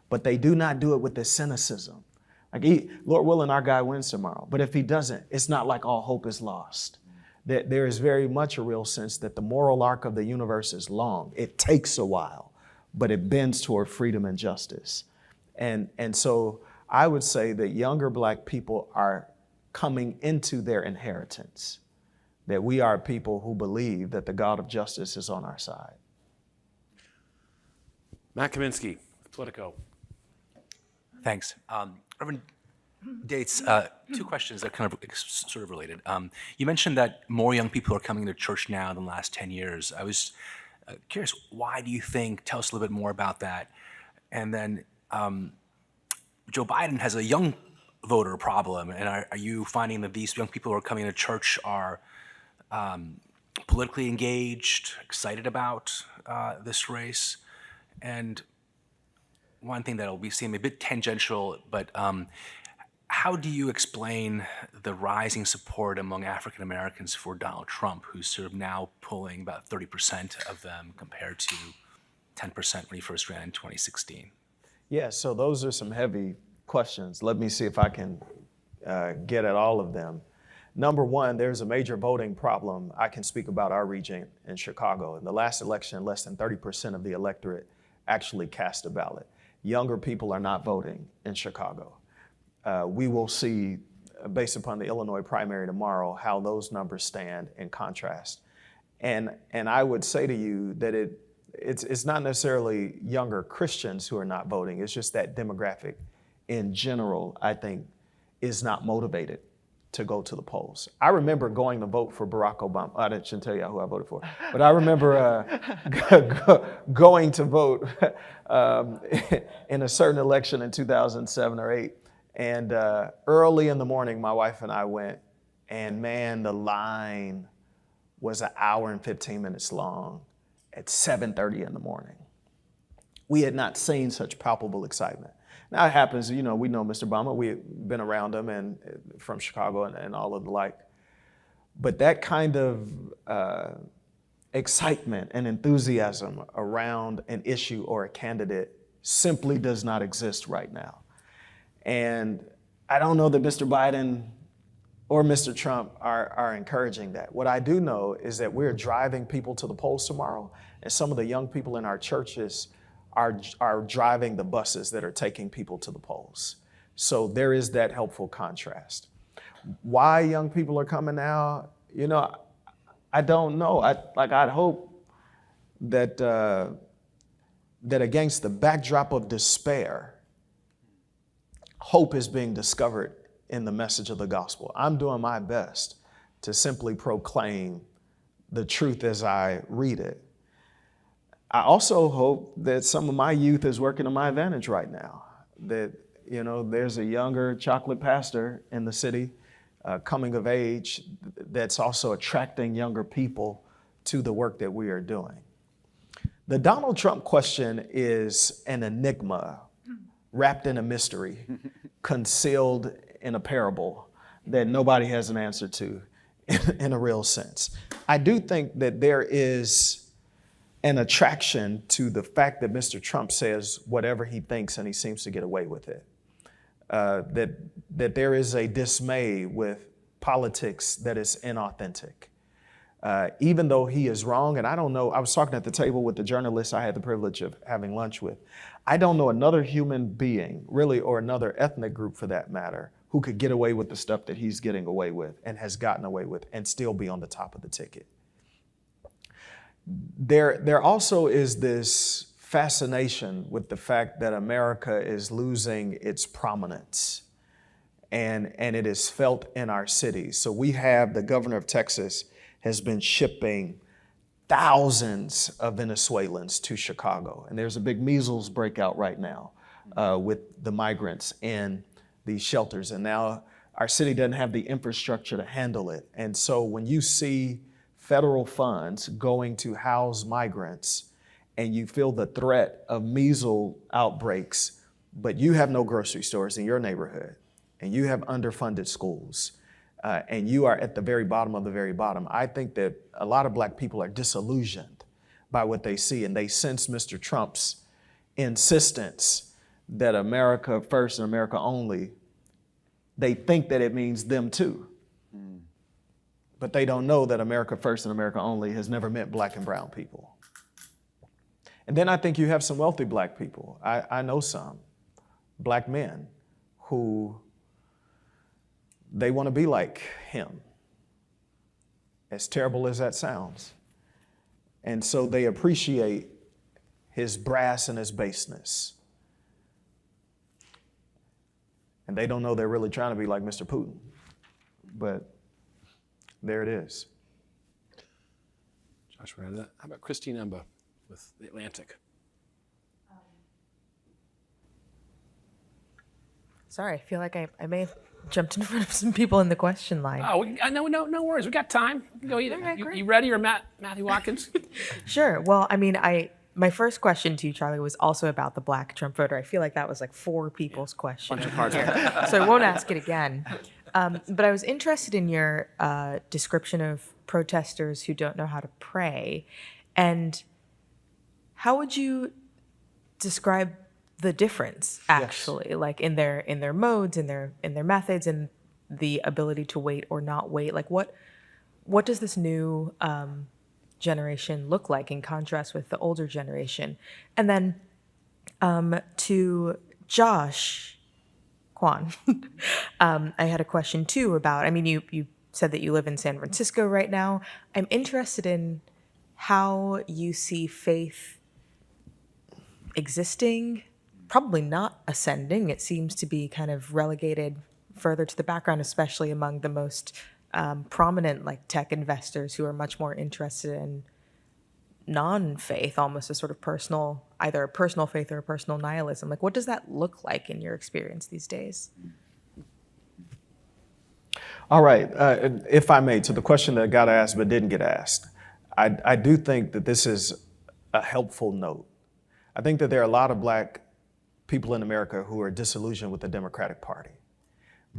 But they do not do it with this cynicism. Like, Lord willing, our guy wins tomorrow. But if he doesn't, it's not like all hope is lost. That there is very much a real sense that the moral arc of the universe is long. It takes a while, but it bends toward freedom and justice. And so I would say that younger Black people are coming into their inheritance, that we are people who believe that the God of justice is on our side. Matt Kaminsky, Politico. Thanks. Reverend Dates, two questions that are kind of sort of related. You mentioned that more young people are coming to church now than the last 10 years. I was curious, why do you think? Tell us a little bit more about that. And then Joe Biden has a young voter problem, and are you finding that these young people who are coming to church are politically engaged, excited about this race? And one thing that will be seem a bit tangential, but how do you explain the rising support among African Americans for Donald Trump, who's sort of now pulling about 30% of them compared to 10% when he first ran in 2016? Yeah, so those are some heavy questions. Let me see if I can get at all of them. Number one, there's a major voting problem. I can speak about our region in Chicago. In the last election, less than 30% of the electorate actually cast a ballot. Younger people are not voting in Chicago. We will see, based upon the Illinois primary tomorrow, how those numbers stand in contrast. And I would say to you that it's not necessarily younger Christians who are not voting. It's just that demographic in general, I think, is not motivated to go to the polls. I remember going to vote for Barack Obama. I shouldn't tell you who I voted for, but I remember going to vote in a certain election in 2007 or 8. And early in the morning, my wife and I went, and man, the line was an hour and 15 minutes long at 7:30 in the morning. We had not seen such palpable excitement. Now it happens, we know Mr. Obama, we've been around him and from Chicago and all of the like. But that kind of excitement and enthusiasm around an issue or a candidate simply does not exist right now. And I don't know that Mr. Biden or Mr. Trump are encouraging that. What I do know is that we're driving people to the polls tomorrow, and some of the young people in our churches are driving the buses that are taking people to the polls. So there is that helpful contrast. Why young people are coming now, I don't know. I'd hope that that against the backdrop of despair, hope is being discovered in the message of the gospel. I'm doing my best to simply proclaim the truth as I read it. I also hope that some of my youth is working to my advantage right now, that, there's a younger chocolate pastor in the city coming of age that's also attracting younger people to the work that we are doing. The Donald Trump question is an enigma wrapped in a mystery, concealed in a parable that nobody has an answer to in a real sense. I do think that there is an attraction to the fact that Mr. Trump says whatever he thinks and he seems to get away with it. That there is a dismay with politics that is inauthentic. Even though he is wrong, and I don't know, I was talking at the table with the journalist I had the privilege of having lunch with. I don't know another human being, really, or another ethnic group for that matter, who could get away with the stuff that he's getting away with and has gotten away with and still be on the top of the ticket. There also is this fascination with the fact that America is losing its prominence, and it is felt in our cities. So we have the governor of Texas has been shipping thousands of Venezuelans to Chicago. And there's a big measles breakout right now with the migrants in these shelters. And now our city doesn't have the infrastructure to handle it. And so when you see federal funds going to house migrants and you feel the threat of measles outbreaks, but you have no grocery stores in your neighborhood and you have underfunded schools, and you are at the very bottom of the very bottom, I think that a lot of Black people are disillusioned by what they see, and they sense Mr. Trump's insistence that America first and America only. They think that it means them too. But they don't know that America first and America only has never meant Black and brown people. And then I think you have some wealthy Black people. I know some Black men who they want to be like him, as terrible as that sounds. And so they appreciate his brass and his baseness. And they don't know they're really trying to be like Mr. Putin. But there it is. Josh Miranda. How about Christine Emba with The Atlantic? Sorry, I feel like I may have jumped in front of some people in the question line. Oh, no worries. We got time. Go either. Okay, great. You ready, or Matthew Watkins? Sure. Well, I mean, my first question to you, Charlie, was also about the Black Trump voter. I feel like that was like 4 people's question. So I won't ask it again. But I was interested in your description of protesters who don't know how to pray. And how would you describe the difference, actually, like in their modes, in their methods, and the ability to wait or not wait? Like what does this new generation look like in contrast with the older generation? And then to Josh Kwan, I had a question too about, I mean, you said that you live in San Francisco right now. I'm interested in how you see faith existing, probably not ascending. It seems to be kind of relegated further to the background, especially among the most prominent like tech investors who are much more interested in non-faith, almost a sort of personal, either a personal faith or a personal nihilism. Like, what does that look like in your experience these days? All right, if I may, to the question that got asked but didn't get asked, I do think that this is a helpful note. I think that there are a lot of Black people in America who are disillusioned with the Democratic Party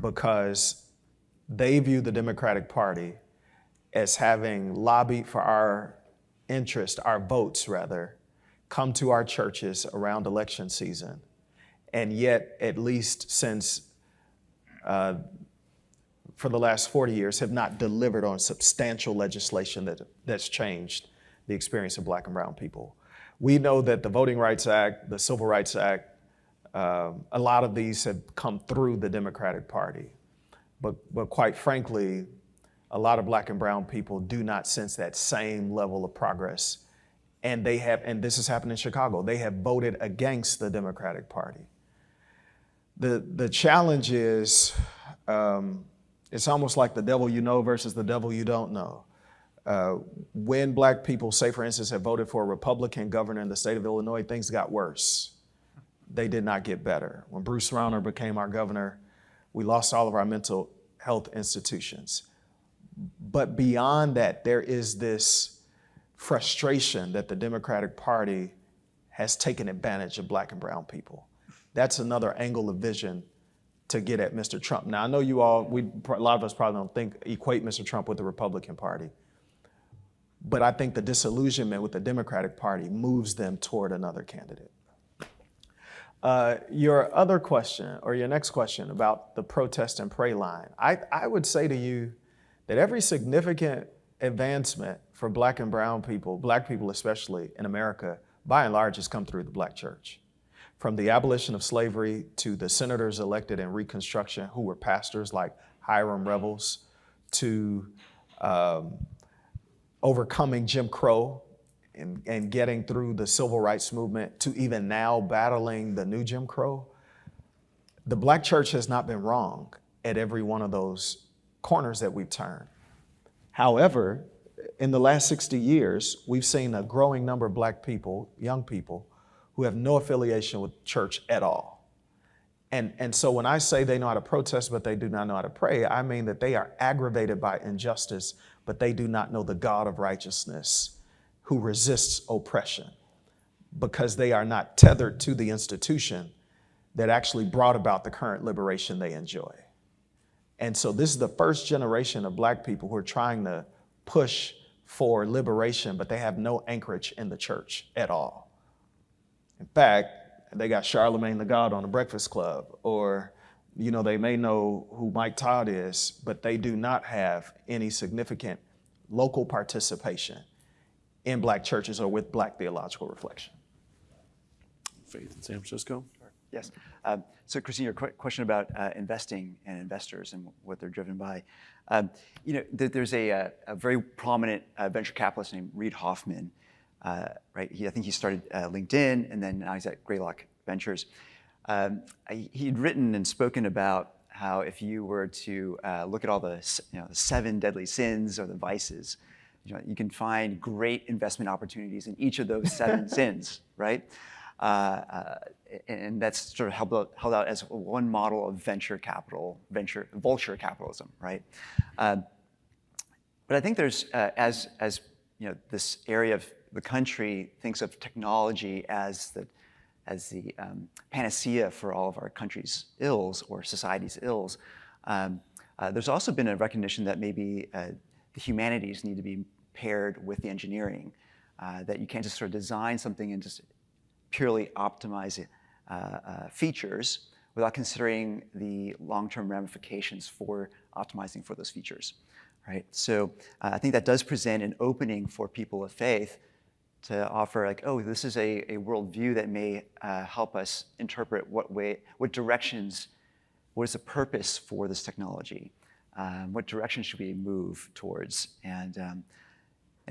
because they view the Democratic Party as having lobbied for our interest, our votes rather, come to our churches around election season. And yet, at least since for the last 40 years, have not delivered on substantial legislation that's changed the experience of Black and brown people. We know that the Voting Rights Act, the Civil Rights Act, a lot of these have come through the Democratic Party. But quite frankly, a lot of Black and brown people do not sense that same level of progress. And this has happened in Chicago, they have voted against the Democratic Party. The challenge is, it's almost like the devil you know versus the devil you don't know. When Black people, say for instance, have voted for a Republican governor in the state of Illinois, things got worse. They did not get better. When Bruce Rauner became our governor, we lost all of our mental health institutions. But beyond that, there is this frustration that the Democratic Party has taken advantage of Black and brown people. That's another angle of vision to get at Mr. Trump. Now, I know you all, a lot of us probably don't equate Mr. Trump with the Republican Party. But I think the disillusionment with the Democratic Party moves them toward another candidate. Your other question, or your next question about the protest and pray line, I would say to you that every significant advancement for Black and brown people, Black people especially in America, by and large has come through the Black church. from the abolition of slavery to the senators elected in Reconstruction who were pastors like Hiram Revels, to overcoming Jim Crow and getting through the civil rights movement, to even now battling the new Jim Crow. The Black church has not been wrong at every one of those corners that we've turned. However, in the last 60 years, we've seen a growing number of Black people, young people, who have no affiliation with church at all. And so when I say they know how to protest, but they do not know how to pray, I mean that they are aggravated by injustice, but they do not know the God of righteousness who resists oppression, because they are not tethered to the institution that actually brought about the current liberation they enjoy. And so this is the first generation of Black people who are trying to push for liberation, but they have no anchorage in the church at all. In fact, they got Charlemagne the God on the Breakfast Club, or, you know, they may know who Mike Todd is, but they do not have any significant local participation in Black churches or with Black theological reflection. Faith in San Francisco. Yes. So, Christine, your question about investing and investors and what they're driven by. You know, there's a very prominent venture capitalist named Reid Hoffman, right? I think he started LinkedIn, and then now he's at Greylock Ventures. He'd written and spoken about how if you were to look at all the, the 7 deadly sins or the vices, you can find great investment opportunities in each of those 7 sins, right? And that's sort of held out as one model of vulture capitalism, right? But I think there's, as this area of the country thinks of technology as the panacea for all of our country's ills or society's ills, there's also been a recognition that maybe the humanities need to be paired with the engineering, that you can't just sort of design something and just purely optimize features without considering the long-term ramifications for optimizing for those features, right? So I think that does present an opening for people of faith to offer, like, oh, this is a worldview that may help us interpret what directions, what is the purpose for this technology, what direction should we move towards, and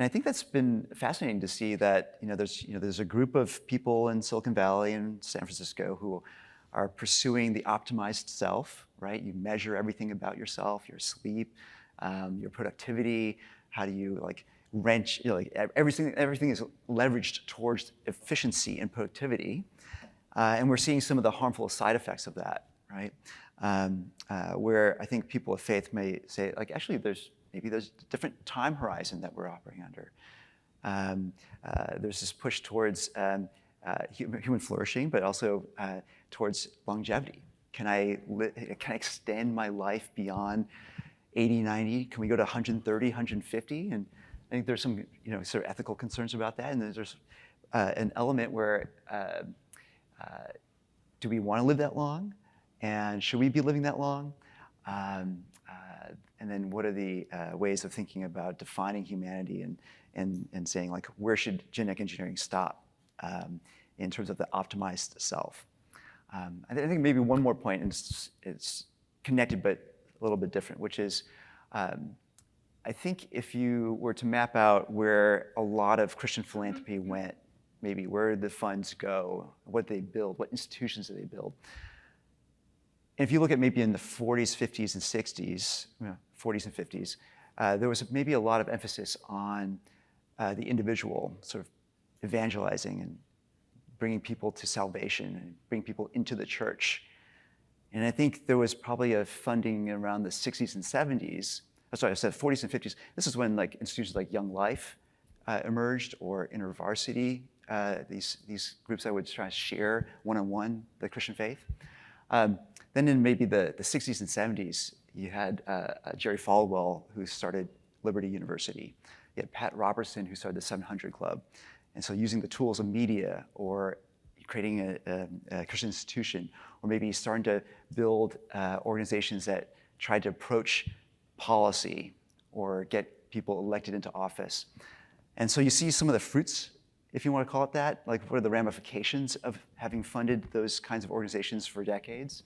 I think that's been fascinating to see that there's a group of people in Silicon Valley and San Francisco who are pursuing the optimized self, right? You measure everything about yourself, your sleep, your productivity. How do you wrench? Everything is leveraged towards efficiency and productivity, and we're seeing some of the harmful side effects of that, right? Where I think people of faith may say, actually, maybe there's a different time horizon that we're operating under. There's this push towards human flourishing, but also towards longevity. Can I extend my life beyond 80, 90? Can we go to 130, 150? And I think there's some sort of ethical concerns about that. And there's an element where do we want to live that long? And should we be living that long? And then what are the ways of thinking about defining humanity and saying, where should genetic engineering stop in terms of the optimized self? I think maybe one more point, and it's connected but a little bit different, which is I think if you were to map out where a lot of Christian philanthropy went, maybe where the funds go, what they build, what institutions do they build. And if you look at maybe in the 40s, 50s, and 60s, 40s and 50s, there was maybe a lot of emphasis on the individual sort of evangelizing and bringing people to salvation and bringing people into the church. And I think there was probably a funding around the 60s and 70s. Sorry, I said 40s and 50s. This is when institutions like Young Life emerged, or InterVarsity, these groups that would try to share one-on-one the Christian faith. Then in maybe the 60s and 70s, you had Jerry Falwell, who started Liberty University. You had Pat Robertson, who started the 700 Club. And so using the tools of media, or creating a Christian institution, or maybe starting to build organizations that tried to approach policy or get people elected into office. And so you see some of the fruits if you want to call it that. Like, what are the ramifications of having funded those kinds of organizations for decades?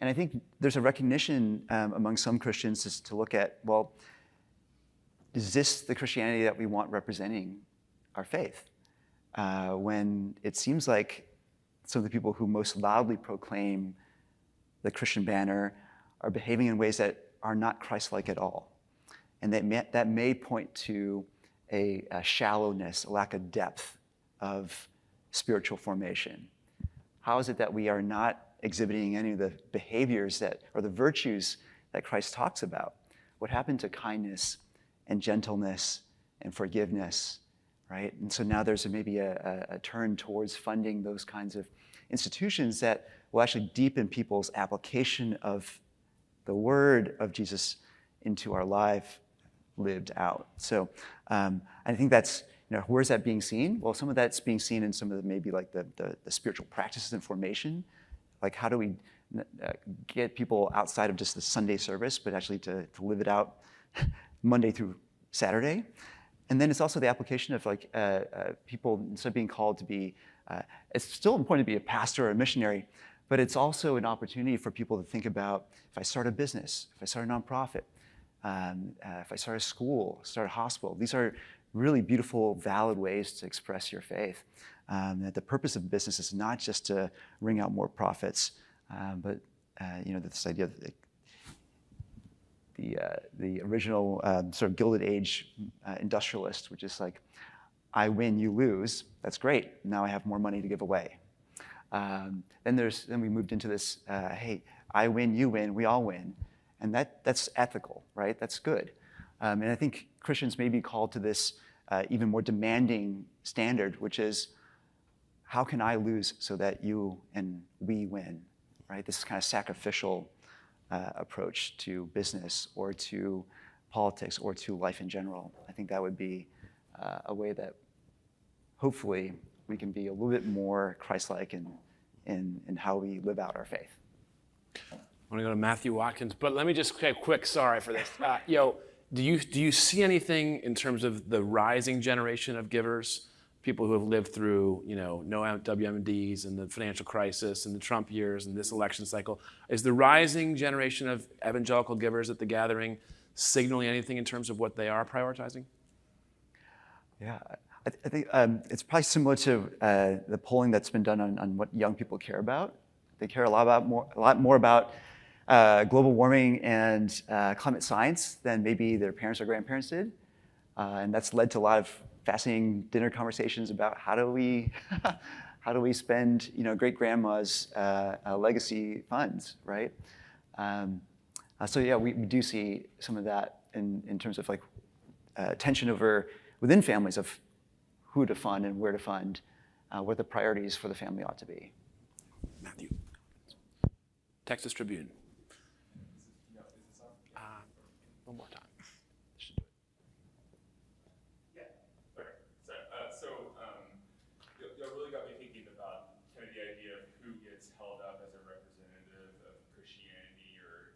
And I think there's a recognition among some Christians to look at, well, is this the Christianity that we want representing our faith? When it seems like some of the people who most loudly proclaim the Christian banner are behaving in ways that are not Christ-like at all. And that may point to a shallowness, a lack of depth of spiritual formation. How is it that we are not exhibiting any of the behaviors or the virtues that Christ talks about? What happened to kindness and gentleness and forgiveness, right? And so now there's maybe a turn towards funding those kinds of institutions that will actually deepen people's application of the word of Jesus into our life lived out. So I think that's, where's that being seen? Well, some of that's being seen in some of the maybe like the spiritual practices and formation. Like, how do we get people outside of just the Sunday service, but actually to live it out Monday through Saturday? And then it's also the application of like people, instead of being called to be, it's still important to be a pastor or a missionary, but it's also an opportunity for people to think about, if I start a business, if I start a nonprofit, if I start a school, start a hospital, these are really beautiful, valid ways to express your faith. That the purpose of business is not just to wring out more profits, but this idea of the original sort of Gilded Age industrialist, which is like, I win, you lose. That's great. Now I have more money to give away. Then we moved into this, hey, I win, you win, we all win. And that's ethical, right? That's good. And I think Christians may be called to this even more demanding standard, which is, how can I lose so that you and we win, right? This kind of sacrificial approach to business or to politics or to life in general. I think that would be a way that hopefully we can be a little bit more Christ-like in how we live out our faith. I want to go to Matthew Watkins, but let me just say quick, sorry for this. Do you see anything in terms of the rising generation of givers, people who have lived through, no WMDs and the financial crisis and the Trump years and this election cycle? Is the rising generation of evangelical givers at the gathering signaling anything in terms of what they are prioritizing? Yeah, I think it's probably similar to the polling that's been done on what young people care about. They care a lot more about global warming and climate science than maybe their parents or grandparents did. And that's led to a lot of fascinating dinner conversations about how do we spend great grandma's legacy funds, right? So yeah, we do see some of that in terms of like tension within families of who to fund and where to fund, what the priorities for the family ought to be. Matthew. Texas Tribune. One more time. Y'all really got me thinking about kind of the idea of who gets held up as a representative of Christianity or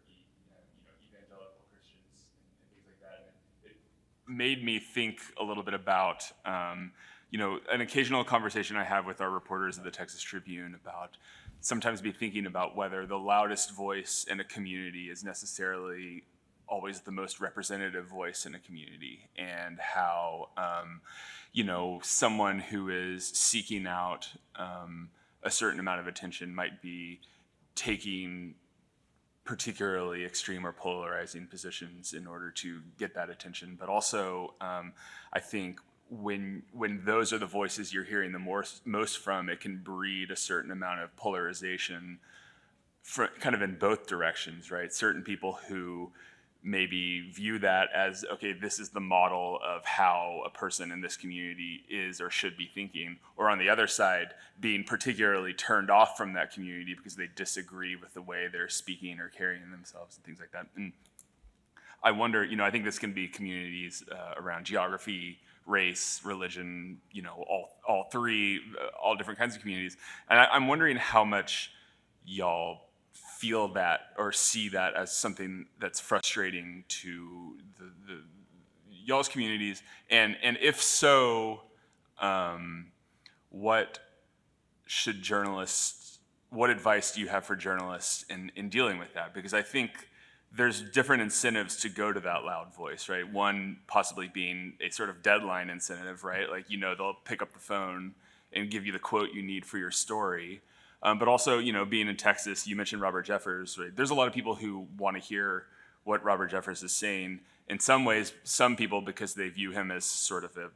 evangelical Christians and things like that. And it made me think a little bit about an occasional conversation I have with our reporters at the Texas Tribune about sometimes be thinking about whether the loudest voice in a community is necessarily always the most representative voice in a community, and how someone who is seeking out a certain amount of attention might be taking particularly extreme or polarizing positions in order to get that attention. But also, I think when those are the voices you're hearing the most from, it can breed a certain amount of polarization kind of in both directions, right? Certain people who maybe view that as, okay, this is the model of how a person in this community is or should be thinking, or on the other side, being particularly turned off from that community because they disagree with the way they're speaking or carrying themselves and things like that. And I wonder, I think this can be communities around geography, race, religion, all three, all different kinds of communities. And I'm wondering how much y'all feel that or see that as something that's frustrating to the y'all's communities, and if so, what advice do you have for journalists in dealing with that? Because I think there's different incentives to go to that loud voice, right? One possibly being a sort of deadline incentive, right? Like, they'll pick up the phone and give you the quote you need for your story. But also, being in Texas, you mentioned Robert Jeffers, right? There's a lot of people who want to hear what Robert Jeffers is saying. In some ways, some people because they view him as sort of a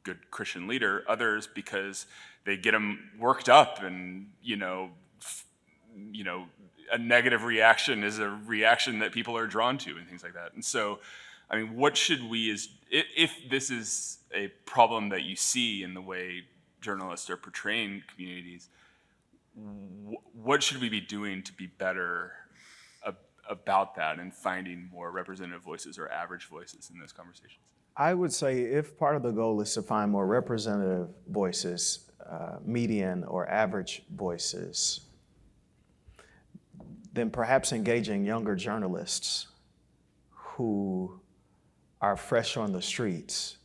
good Christian leader, others because they get him worked up and, a negative reaction is a reaction that people are drawn to and things like that. And so, I mean, what should we, if this is a problem that you see in the way journalists are portraying communities, what should we be doing to be better about that and finding more representative voices or average voices in those conversations? I would say if part of the goal is to find more representative voices, median or average voices, then perhaps engaging younger journalists who are fresh on the streets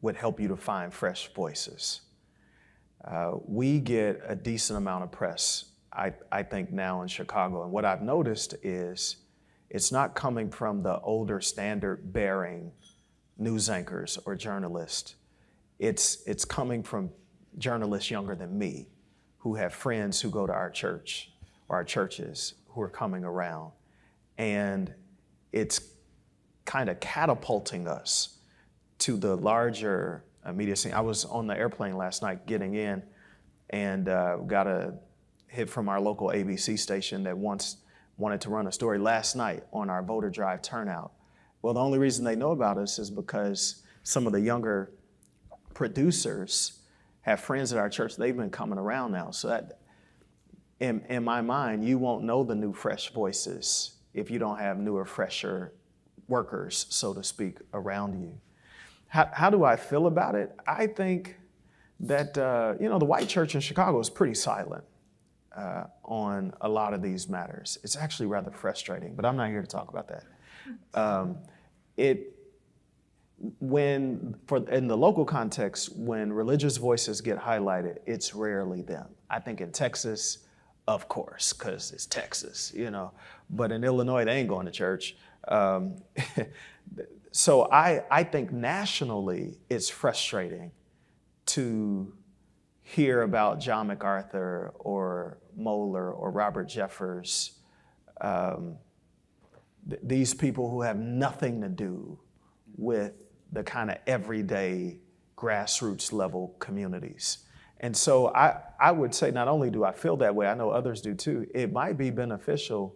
would help you to find fresh voices. We get a decent amount of press, I think, now in Chicago. And what I've noticed is it's not coming from the older standard-bearing news anchors or journalists. It's coming from journalists younger than me who have friends who go to our church or our churches who are coming around. And it's kind of catapulting us to the larger media scene. I was on the airplane last night getting in and got a hit from our local ABC station that wanted to run a story last night on our voter drive turnout. Well, the only reason they know about us is because some of the younger producers have friends at our church. They've been coming around now. So that, in my mind, you won't know the new fresh voices if you don't have newer, fresher workers, so to speak, around you. How do I feel about it? I think that, the white church in Chicago is pretty silent on a lot of these matters. It's actually rather frustrating, but I'm not here to talk about that. In the local context, when religious voices get highlighted, it's rarely them. I think in Texas, of course, because it's Texas, but in Illinois, they ain't going to church. So I think nationally, it's frustrating to hear about John MacArthur or Mohler or Robert Jeffers, these people who have nothing to do with the kind of everyday grassroots level communities. And so I would say not only do I feel that way, I know others do too, it might be beneficial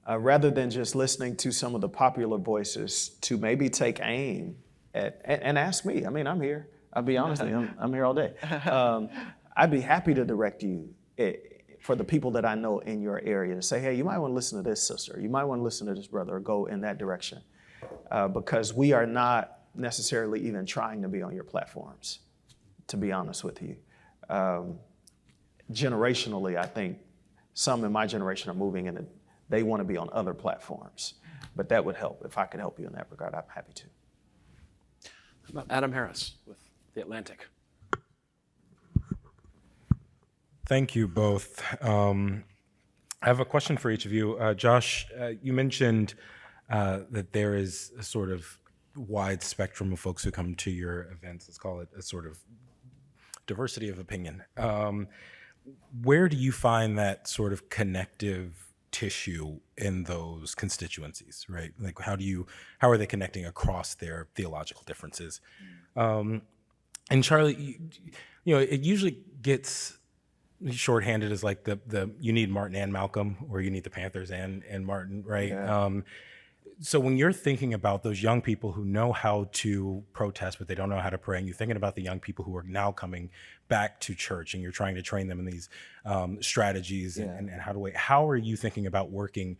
rather than just listening to some of the popular voices to maybe take aim at, and ask me. I mean, I'm here. I'll be honest with you, I'm here all day. I'd be happy to direct you for the people that I know in your area to say, hey, you might want to listen to this sister. You might want to listen to this brother or go in that direction. Because we are not necessarily even trying to be on your platforms, to be honest with you. Generationally, I think some in my generation are moving and they want to be on other platforms. But that would help. If I could help you in that regard, I'm happy to. How about Adam Harris with The Atlantic? Thank you both. I have a question for each of you. Josh, you mentioned that there is a sort of wide spectrum of folks who come to your events. Let's call it a sort of diversity of opinion. Where do you find that sort of connective tissue in those constituencies, right? Like how are they connecting across their theological differences? And Charlie, it usually gets shorthanded as like the you need Martin and Malcolm, or you need the Panthers and Martin, right? Yeah. So when you're thinking about those young people who know how to protest, but they don't know how to pray, and you're thinking about the young people who are now coming back to church, and you're trying to train them in these strategies and how are you thinking about working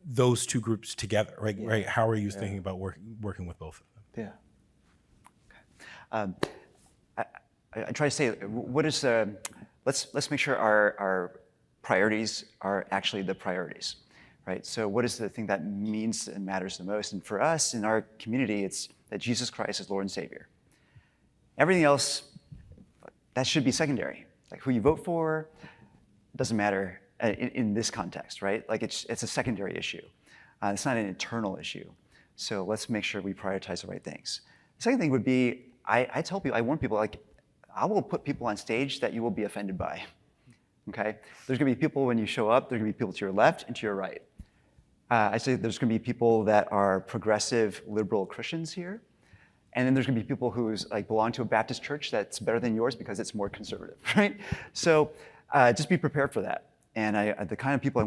those two groups together, right? Yeah. Right? How are you thinking about working with both of them? Yeah. Okay. I try to say, what is let's make sure our priorities are actually the priorities. Right? So what is the thing that means and matters the most? And for us in our community, it's that Jesus Christ is Lord and Savior. Everything else, that should be secondary. Like who you vote for doesn't matter in this context, right? Like it's a secondary issue. It's not an internal issue. So let's make sure we prioritize the right things. The second thing would be, I tell people, I warn people, like, I will put people on stage that you will be offended by, okay? There's gonna be people when you show up, there's gonna be people to your left and to your right. I say there's gonna be people that are progressive, liberal Christians here, and then there's gonna be people who belong to a Baptist church that's better than yours because it's more conservative, right? So just be prepared for that. And the kind of people I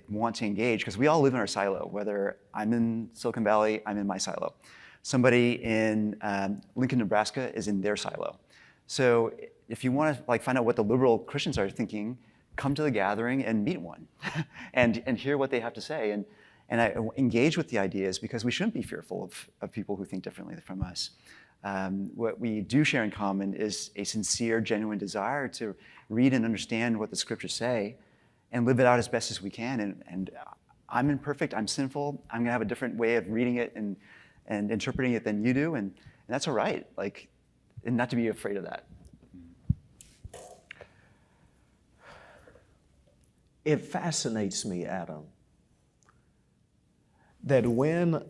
want to engage, because we all live in our silo, whether I'm in Silicon Valley, I'm in my silo. Somebody in Lincoln, Nebraska is in their silo. So if you want to find out what the liberal Christians are thinking, come to the gathering and meet one and hear what they have to say. And I engage with the ideas because we shouldn't be fearful of people who think differently from us. What we do share in common is a sincere, genuine desire to read and understand what the scriptures say and live it out as best as we can. And I'm imperfect, I'm sinful, I'm gonna have a different way of reading it and interpreting it than you do, and that's all right. And not to be afraid of that. It fascinates me, Adam, that when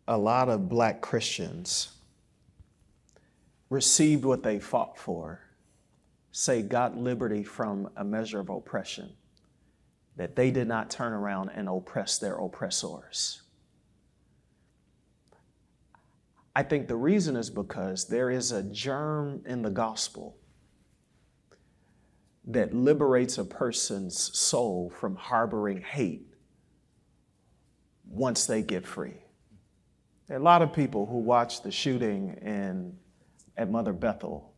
a lot of Black Christians received what they fought for, say got liberty from a measure of oppression, that they did not turn around and oppress their oppressors. I think the reason is because there is a germ in the gospel that liberates a person's soul from harboring hate once they get free. There are a lot of people who watched the shooting at Mother Bethel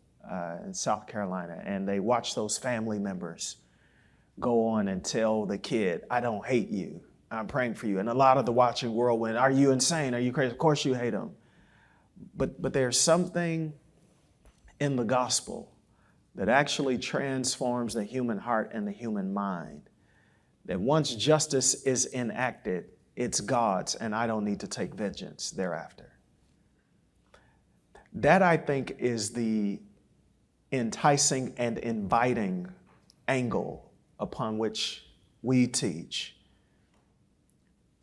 in South Carolina, and they watch those family members go on and tell the kid, I don't hate you, I'm praying for you. And a lot of the watching world went, are you insane? Are you crazy? Of course you hate him. But there's something in the gospel that actually transforms the human heart and the human mind. That once justice is enacted, it's God's, and I don't need to take vengeance thereafter. That, I think, is the enticing and inviting angle upon which we teach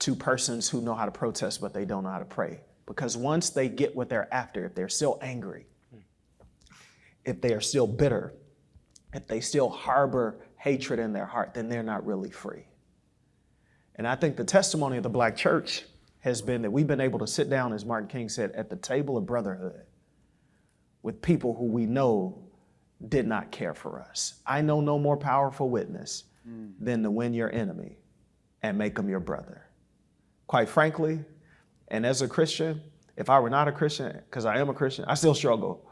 to persons who know how to protest, but they don't know how to pray. Because once they get what they're after, if they're still angry, if they are still bitter, if they still harbor hatred in their heart, then they're not really free. And I think the testimony of the Black church has been that we've been able to sit down, as Martin King said, at the table of brotherhood with people who we know did not care for us. I know no more powerful witness than to win your enemy and make them your brother. Quite frankly, and as a Christian, if I were not a Christian, because I am a Christian, I still struggle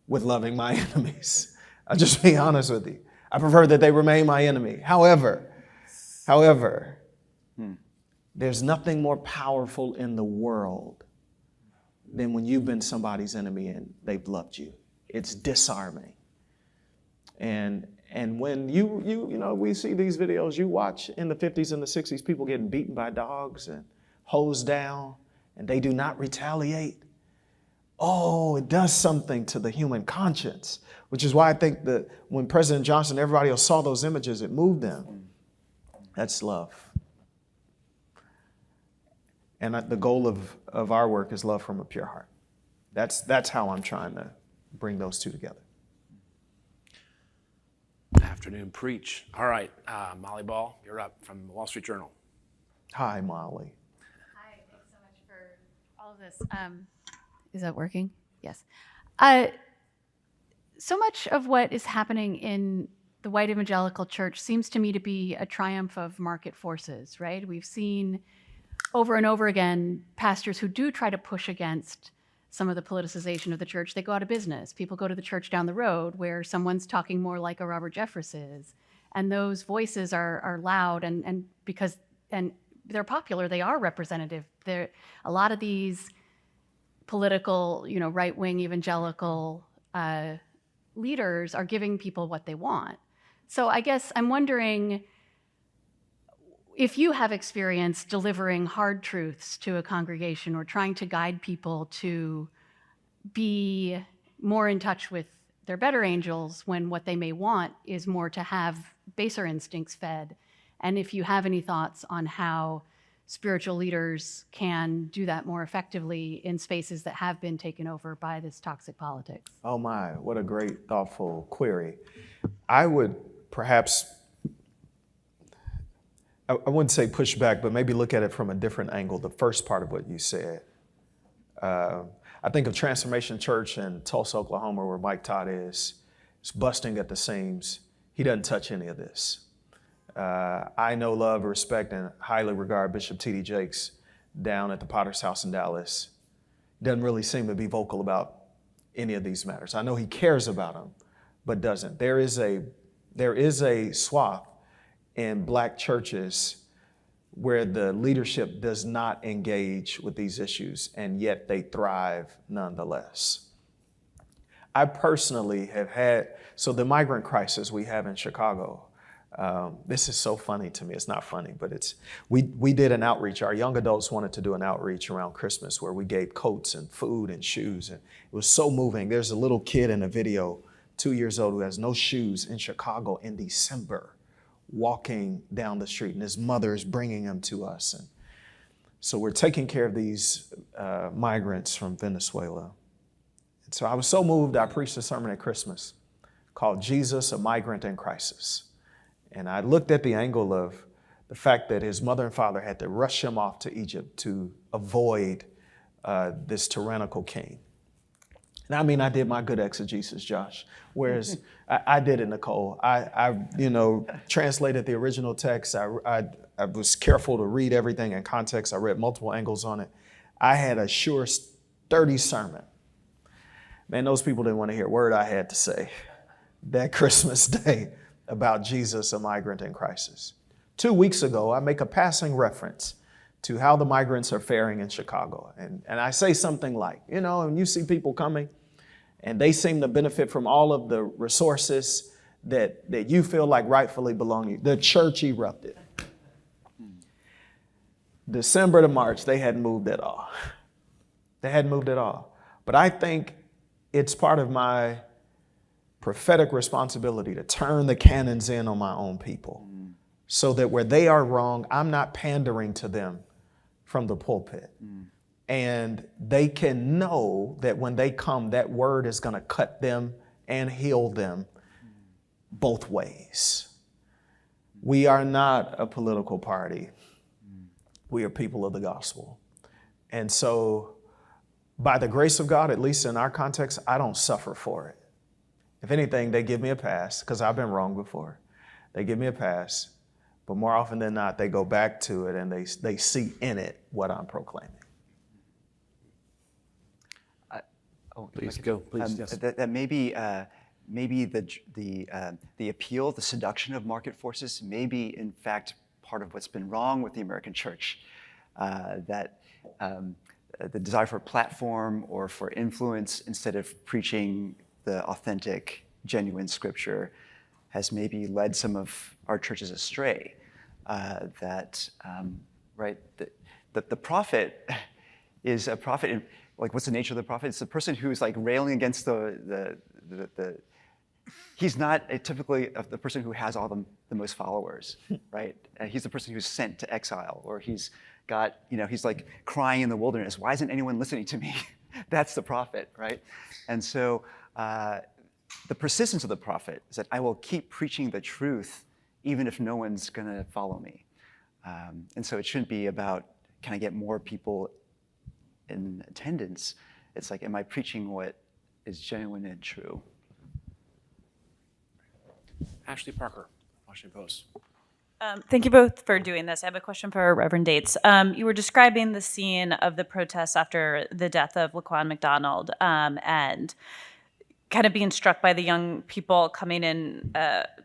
with loving my enemies. I'll just be honest with you. I prefer that they remain my enemy. However, there's nothing more powerful in the world than when you've been somebody's enemy and they've loved you. It's disarming. And when you know, we see these videos, you watch in the 50s and the 60s, people getting beaten by dogs and hosed down, and they do not retaliate. Oh, it does something to the human conscience, which is why I think that when President Johnson, everybody else saw those images, it moved them. That's love. And the goal of our work is love from a pure heart. That's how I'm trying to bring those two together. Afternoon preach. All right, Molly Ball, you're up from the Wall Street Journal. Hi, Molly. Hi, thanks so much for all of this. Is that working? Yes. So much of what is happening in the white evangelical church seems to me to be a triumph of market forces, right? We've seen over and over again pastors who do try to push against some of the politicization of the church. They go out of business. People go to the church down the road where someone's talking more like a Robert Jeffress is. And those voices are loud and because they're popular, they are representative. A lot of these political, right-wing evangelical leaders are giving people what they want. So I guess I'm wondering if you have experience delivering hard truths to a congregation or trying to guide people to be more in touch with they're better angels when what they may want is more to have baser instincts fed. And if you have any thoughts on how spiritual leaders can do that more effectively in spaces that have been taken over by this toxic politics. Oh my, what a great, thoughtful query. I would perhaps, I wouldn't say push back, but maybe look at it from a different angle, the first part of what you said. I think of Transformation Church in Tulsa, Oklahoma, where Mike Todd is. It's busting at the seams. He doesn't touch any of this. I know, love, respect, and highly regard Bishop T.D. Jakes down at the Potter's House in Dallas. Doesn't really seem to be vocal about any of these matters. I know he cares about them, but doesn't. There is a swath in black churches where the leadership does not engage with these issues, and yet they thrive nonetheless. I personally have had, so the migrant crisis we have in Chicago, this is so funny to me. It's not funny, but we did an outreach. Our young adults wanted to do an outreach around Christmas where we gave coats and food and shoes, and it was so moving. There's a little kid in a video, 2 years old, who has no shoes in Chicago in December, walking down the street, and his mother is bringing him to us. And so we're taking care of these migrants from Venezuela. And so I was so moved, I preached a sermon at Christmas called Jesus, a Migrant in Crisis. And I looked at the angle of the fact that his mother and father had to rush him off to Egypt to avoid this tyrannical king. And I mean, I did my good exegesis, Josh, whereas I did it, Nicole. I translated the original text. I was careful to read everything in context. I read multiple angles on it. I had a sure, sturdy sermon. Man, those people didn't want to hear a word I had to say that Christmas day about Jesus, a migrant in crisis. 2 weeks ago, I make a passing reference to how the migrants are faring in Chicago. And I say something like, when you see people coming and they seem to benefit from all of the resources that you feel like rightfully belong to you. The church erupted. December to March, they hadn't moved at all. They hadn't moved at all. But I think it's part of my prophetic responsibility to turn the cannons in on my own people so that where they are wrong, I'm not pandering to them from the pulpit. And they can know that when they come, that word is going to cut them and heal them both ways. We are not a political party. We are people of the gospel. And so by the grace of God, at least in our context, I don't suffer for it. If anything, they give me a pass because I've been wrong before. They give me a pass, but more often than not, they go back to it and they see in it what I'm proclaiming. Please go. Please. Yes. That maybe the appeal, the seduction of market forces may be in fact part of what's been wrong with the American church. That the desire for a platform or for influence instead of preaching the authentic, genuine scripture has maybe led some of our churches astray. The prophet is a prophet. Like, what's the nature of the prophet? It's the person who's like railing against the he's not typically the person who has all the most followers, right? He's the person who's sent to exile, or he's got, he's like crying in the wilderness. Why isn't anyone listening to me? That's the prophet, right? And so the persistence of the prophet is that I will keep preaching the truth even if no one's going to follow me. And so it shouldn't be about, can I get more people in attendance? It's like, am I preaching what is genuine and true? Ashley Parker, Washington Post. Thank you both for doing this. I have a question for Reverend Dates. You were describing the scene of the protests after the death of Laquan McDonald, and kind of being struck by the young people coming in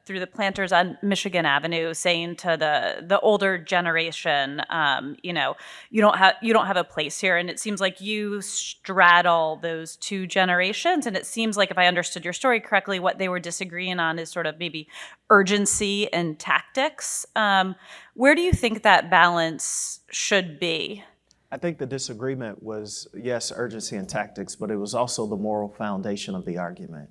through the planters on Michigan Avenue, saying to the older generation, you don't have a place here. And it seems like you straddle those two generations. And it seems like, if I understood your story correctly, what they were disagreeing on is sort of maybe urgency and tactics. Where do you think that balance should be? I think the disagreement was, yes, urgency and tactics, but it was also the moral foundation of the argument.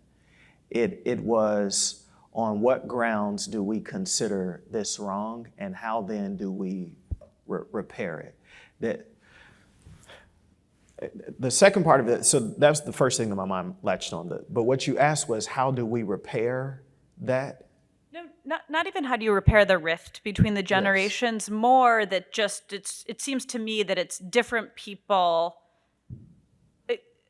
It was on what grounds do we consider this wrong, and how then do we repair it? The second part of it, so that's the first thing that my mind latched on. But what you asked was, how do we repair that? No, not even how do you repair the rift between the generations, more that just it seems to me that it's different people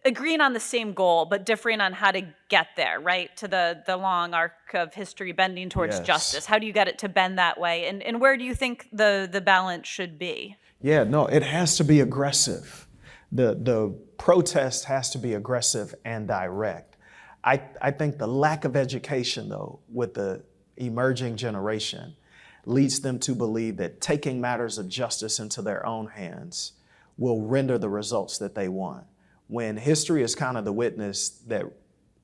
agreeing on the same goal, but differing on how to get there, right? To the long arc of history bending towards Yes. justice. How do you get it to bend that way? And where do you think the balance should be? Yeah, no, it has to be aggressive. The protest has to be aggressive and direct. I think the lack of education, though, with the emerging generation leads them to believe that taking matters of justice into their own hands will render the results that they want. When history is kind of the witness that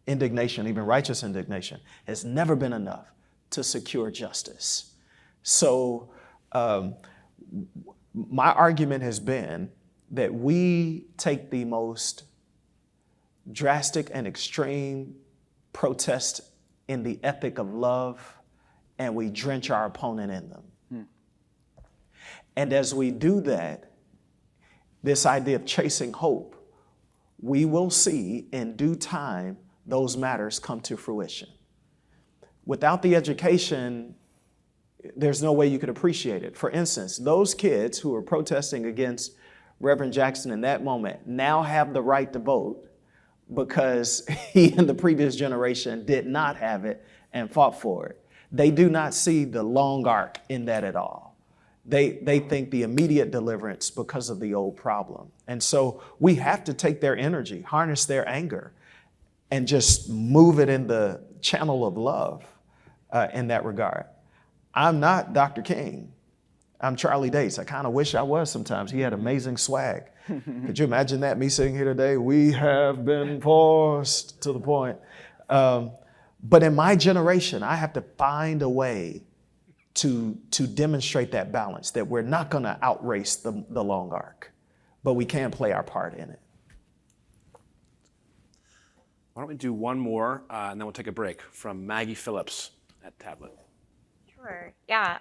indignation, even righteous indignation, has never been enough to secure justice. So my argument has been that we take the most drastic and extreme protest in the ethic of love, and we drench our opponent in them. And as we do that, this idea of chasing hope, we will see in due time those matters come to fruition. Without the education, there's no way you could appreciate it. For instance, those kids who were protesting against Reverend Jackson in that moment now have the right to vote because he in the previous generation did not have it and fought for it. They do not see the long arc in that at all. They think the immediate deliverance because of the old problem. And so we have to take their energy, harness their anger, and just move it in the channel of love in that regard. I'm not Dr. King. I'm Charlie Dates. I kind of wish I was sometimes. He had amazing swag. Could you imagine that, me sitting here today? We have been forced to the point. But in my generation, I have to find a way to demonstrate that balance, that we're not going to outrace the long arc, but we can play our part in it. Why don't we do one more, and then we'll take a break from Maggie Phillips at Tablet. Sure. Yeah.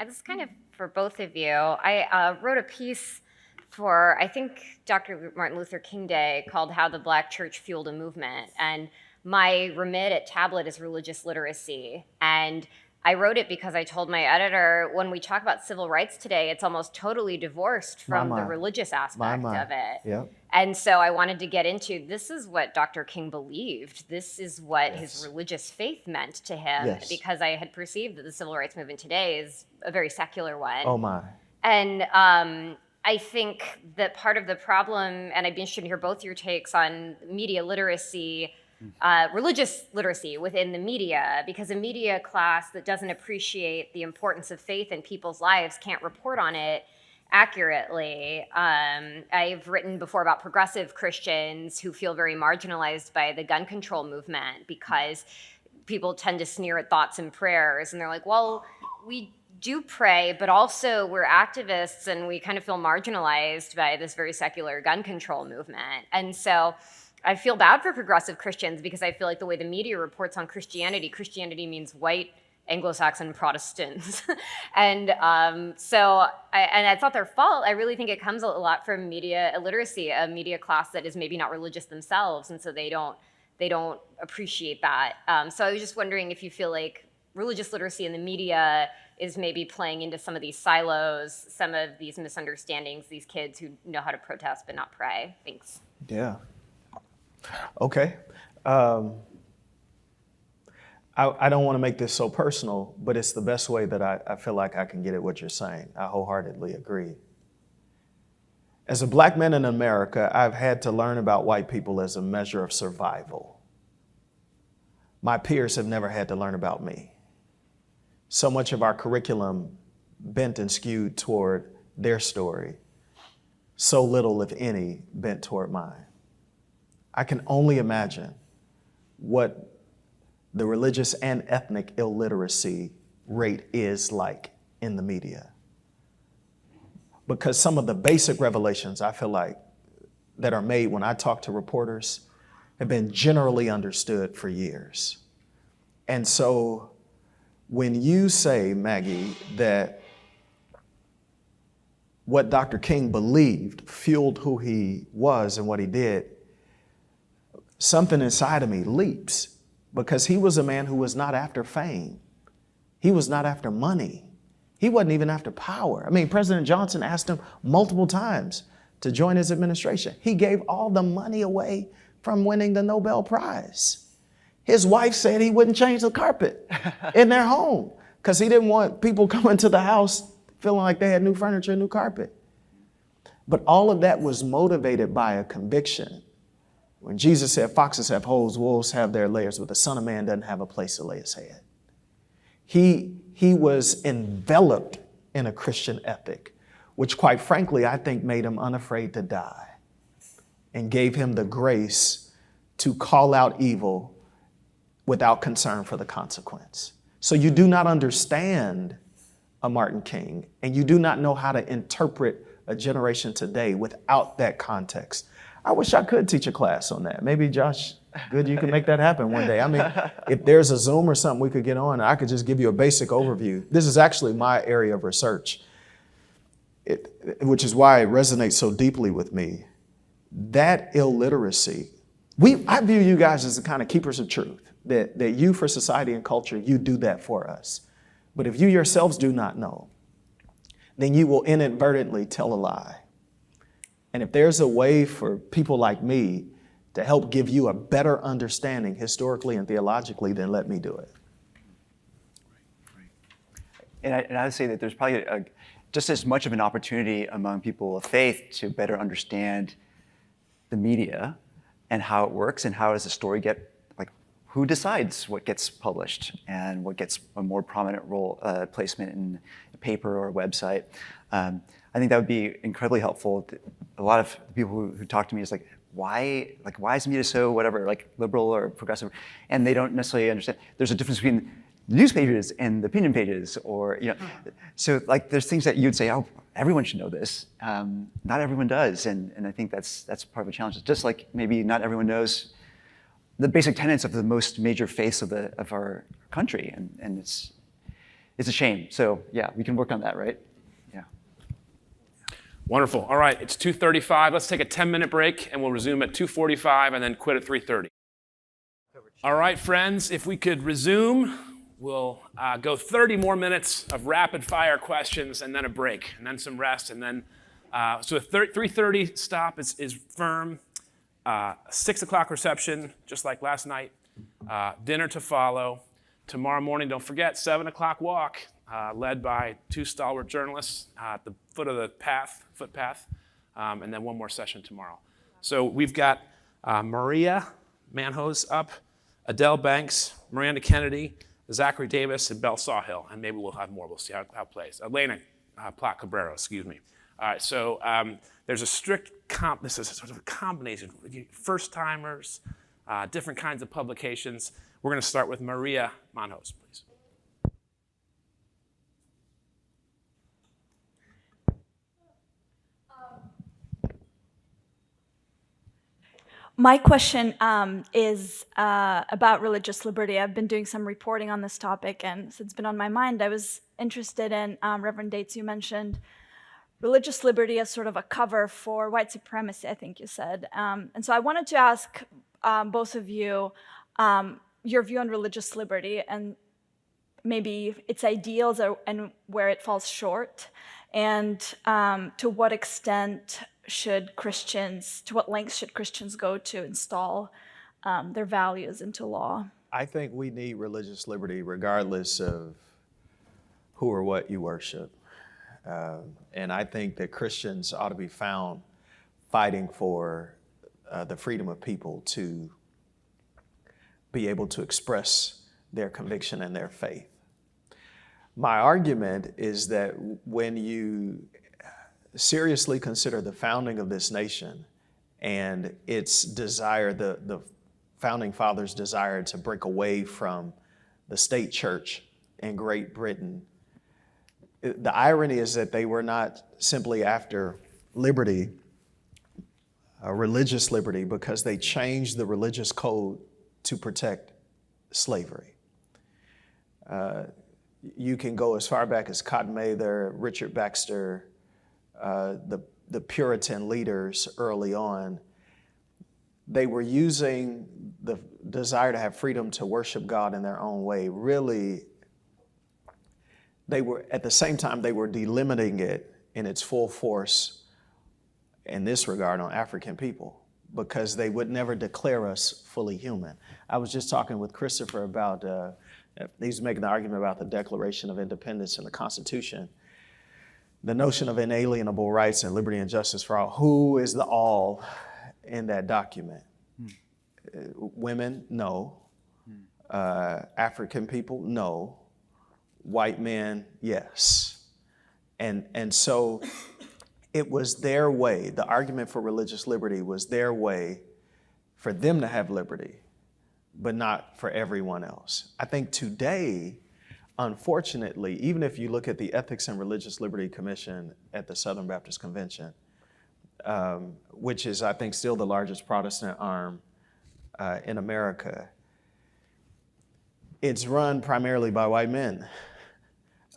This is kind of for both of you. I wrote a piece for, I think, Dr. Martin Luther King Day called How the Black Church Fueled a Movement. And my remit at Tablet is religious literacy. And I wrote it because I told my editor, when we talk about civil rights today, it's almost totally divorced from the religious aspect of it. Yep. And so I wanted to get into, this is what Dr. King believed. This is what his religious faith meant to him, because I had perceived that the civil rights movement today is a very secular one. Oh my. And I think that part of the problem, and I'd be interested to hear both your takes on media literacy, religious literacy within the media, because a media class that doesn't appreciate the importance of faith in people's lives can't report on it accurately. I've written before about progressive Christians who feel very marginalized by the gun control movement because people tend to sneer at thoughts and prayers. And they're like, well, we do pray, but also we're activists and we kind of feel marginalized by this very secular gun control movement. And so I feel bad for progressive Christians because I feel like the way the media reports on Christianity, Christianity means white Anglo-Saxon Protestants. And so it's not their fault. I really think it comes a lot from media illiteracy, a media class that is maybe not religious themselves, and so they don't appreciate that. So I was just wondering if you feel like religious literacy in the media is maybe playing into some of these silos, some of these misunderstandings, these kids who know how to protest but not pray. Thanks. Yeah. Okay. I don't want to make this so personal, but it's the best way that I feel like I can get at what you're saying. I wholeheartedly agree. As a black man in America, I've had to learn about white people as a measure of survival. My peers have never had to learn about me. So much of our curriculum bent and skewed toward their story, so little, if any, bent toward mine. I can only imagine what the religious and ethnic illiteracy rate is like in the media. Because some of the basic revelations I feel like that are made when I talk to reporters have been generally understood for years. And so when you say, Maggie, that what Dr. King believed fueled who he was and what he did, something inside of me leaps, because he was a man who was not after fame. He was not after money. He wasn't even after power. I mean, President Johnson asked him multiple times to join his administration. He gave all the money away from winning the Nobel Prize. His wife said he wouldn't change the carpet in their home because he didn't want people coming to the house feeling like they had new furniture and new carpet. But all of that was motivated by a conviction. When Jesus said, foxes have holes, wolves have their lairs, but the Son of Man doesn't have a place to lay his head. He was enveloped in a Christian ethic, which quite frankly, I think made him unafraid to die and gave him the grace to call out evil without concern for the consequence. So you do not understand a Martin King, and you do not know how to interpret a generation today without that context. I wish I could teach a class on that. Maybe Josh, good, you can make that happen one day. I mean, if there's a Zoom or something we could get on, I could just give you a basic overview. This is actually my area of research, which is why it resonates so deeply with me. That illiteracy, I view you guys as the kind of keepers of truth, that you for society and culture, you do that for us. But if you yourselves do not know, then you will inadvertently tell a lie. And if there's a way for people like me to help give you a better understanding historically and theologically, then let me do it. And I would say that there's probably just as much of an opportunity among people of faith to better understand the media and how it works and how does the story get, like, who decides what gets published and what gets a more prominent role placement in a paper or a website. I think that would be incredibly helpful. A lot of people who talk to me is like, why is media so whatever, like liberal or progressive? And they don't necessarily understand. There's a difference between the news pages and the opinion pages, or, you know, so like there's things that you'd say, oh, everyone should know this. Not everyone does, and I think that's part of the challenge. It's just like maybe not everyone knows the basic tenets of the most major faiths of our country, and it's a shame. So yeah, we can work on that, right? Yeah. Wonderful. All right, it's 2:35. Let's take a 10-minute break, and we'll resume at 2:45 and then quit at 3:30. All right, friends, if we could resume, we'll go 30 more minutes of rapid-fire questions and then a break, and then some rest, and then, so a 3:30 stop is firm. 6 o'clock reception, just like last night. Dinner to follow. Tomorrow morning, don't forget, 7 o'clock walk, led by 2 stalwart journalists at the foot of the footpath, and then one more session tomorrow. So we've got Maria Manhose up, Adele Banks, Miranda Kennedy, Zachary Davis, and Belle Sawhill, and maybe we'll have more. We'll see how it plays. Elena Platt Cabrera, excuse me. All right, so there's a strict this is sort of a combination, first-timers, different kinds of publications. We're going to start with Maria Manhose, please. My question is about religious liberty. I've been doing some reporting on this topic, and since it's been on my mind, I was interested in, Reverend Dates, you mentioned religious liberty as sort of a cover for white supremacy, I think you said. And so I wanted to ask both of you your view on religious liberty and maybe its ideals and where it falls short, and to what extent to what lengths should Christians go to install their values into law? I think we need religious liberty regardless of who or what you worship. And I think that Christians ought to be found fighting for the freedom of people to be able to express their conviction and their faith. My argument is that when you seriously consider the founding of this nation and its desire, the founding fathers' desire to break away from the state church in Great Britain, the irony is that they were not simply after liberty, religious liberty, because they changed the religious code to protect slavery. You can go as far back as Cotton Mather, Richard Baxter, the Puritan leaders early on. They were using the desire to have freedom to worship God in their own way. Really, they were, at the same time, they were delimiting it in its full force in this regard on African people, because they would never declare us fully human. I was just talking with Christopher about, he's making the argument about the Declaration of Independence and the Constitution. The notion of inalienable rights and liberty and justice for all. Who is the all in that document? Women, no. African people, no. White men, yes. And so it was their way. The argument for religious liberty was their way for them to have liberty, but not for everyone else. I think today, unfortunately, even if you look at the Ethics and Religious Liberty Commission at the Southern Baptist Convention, which is, I think, still the largest Protestant arm in America, it's run primarily by white men.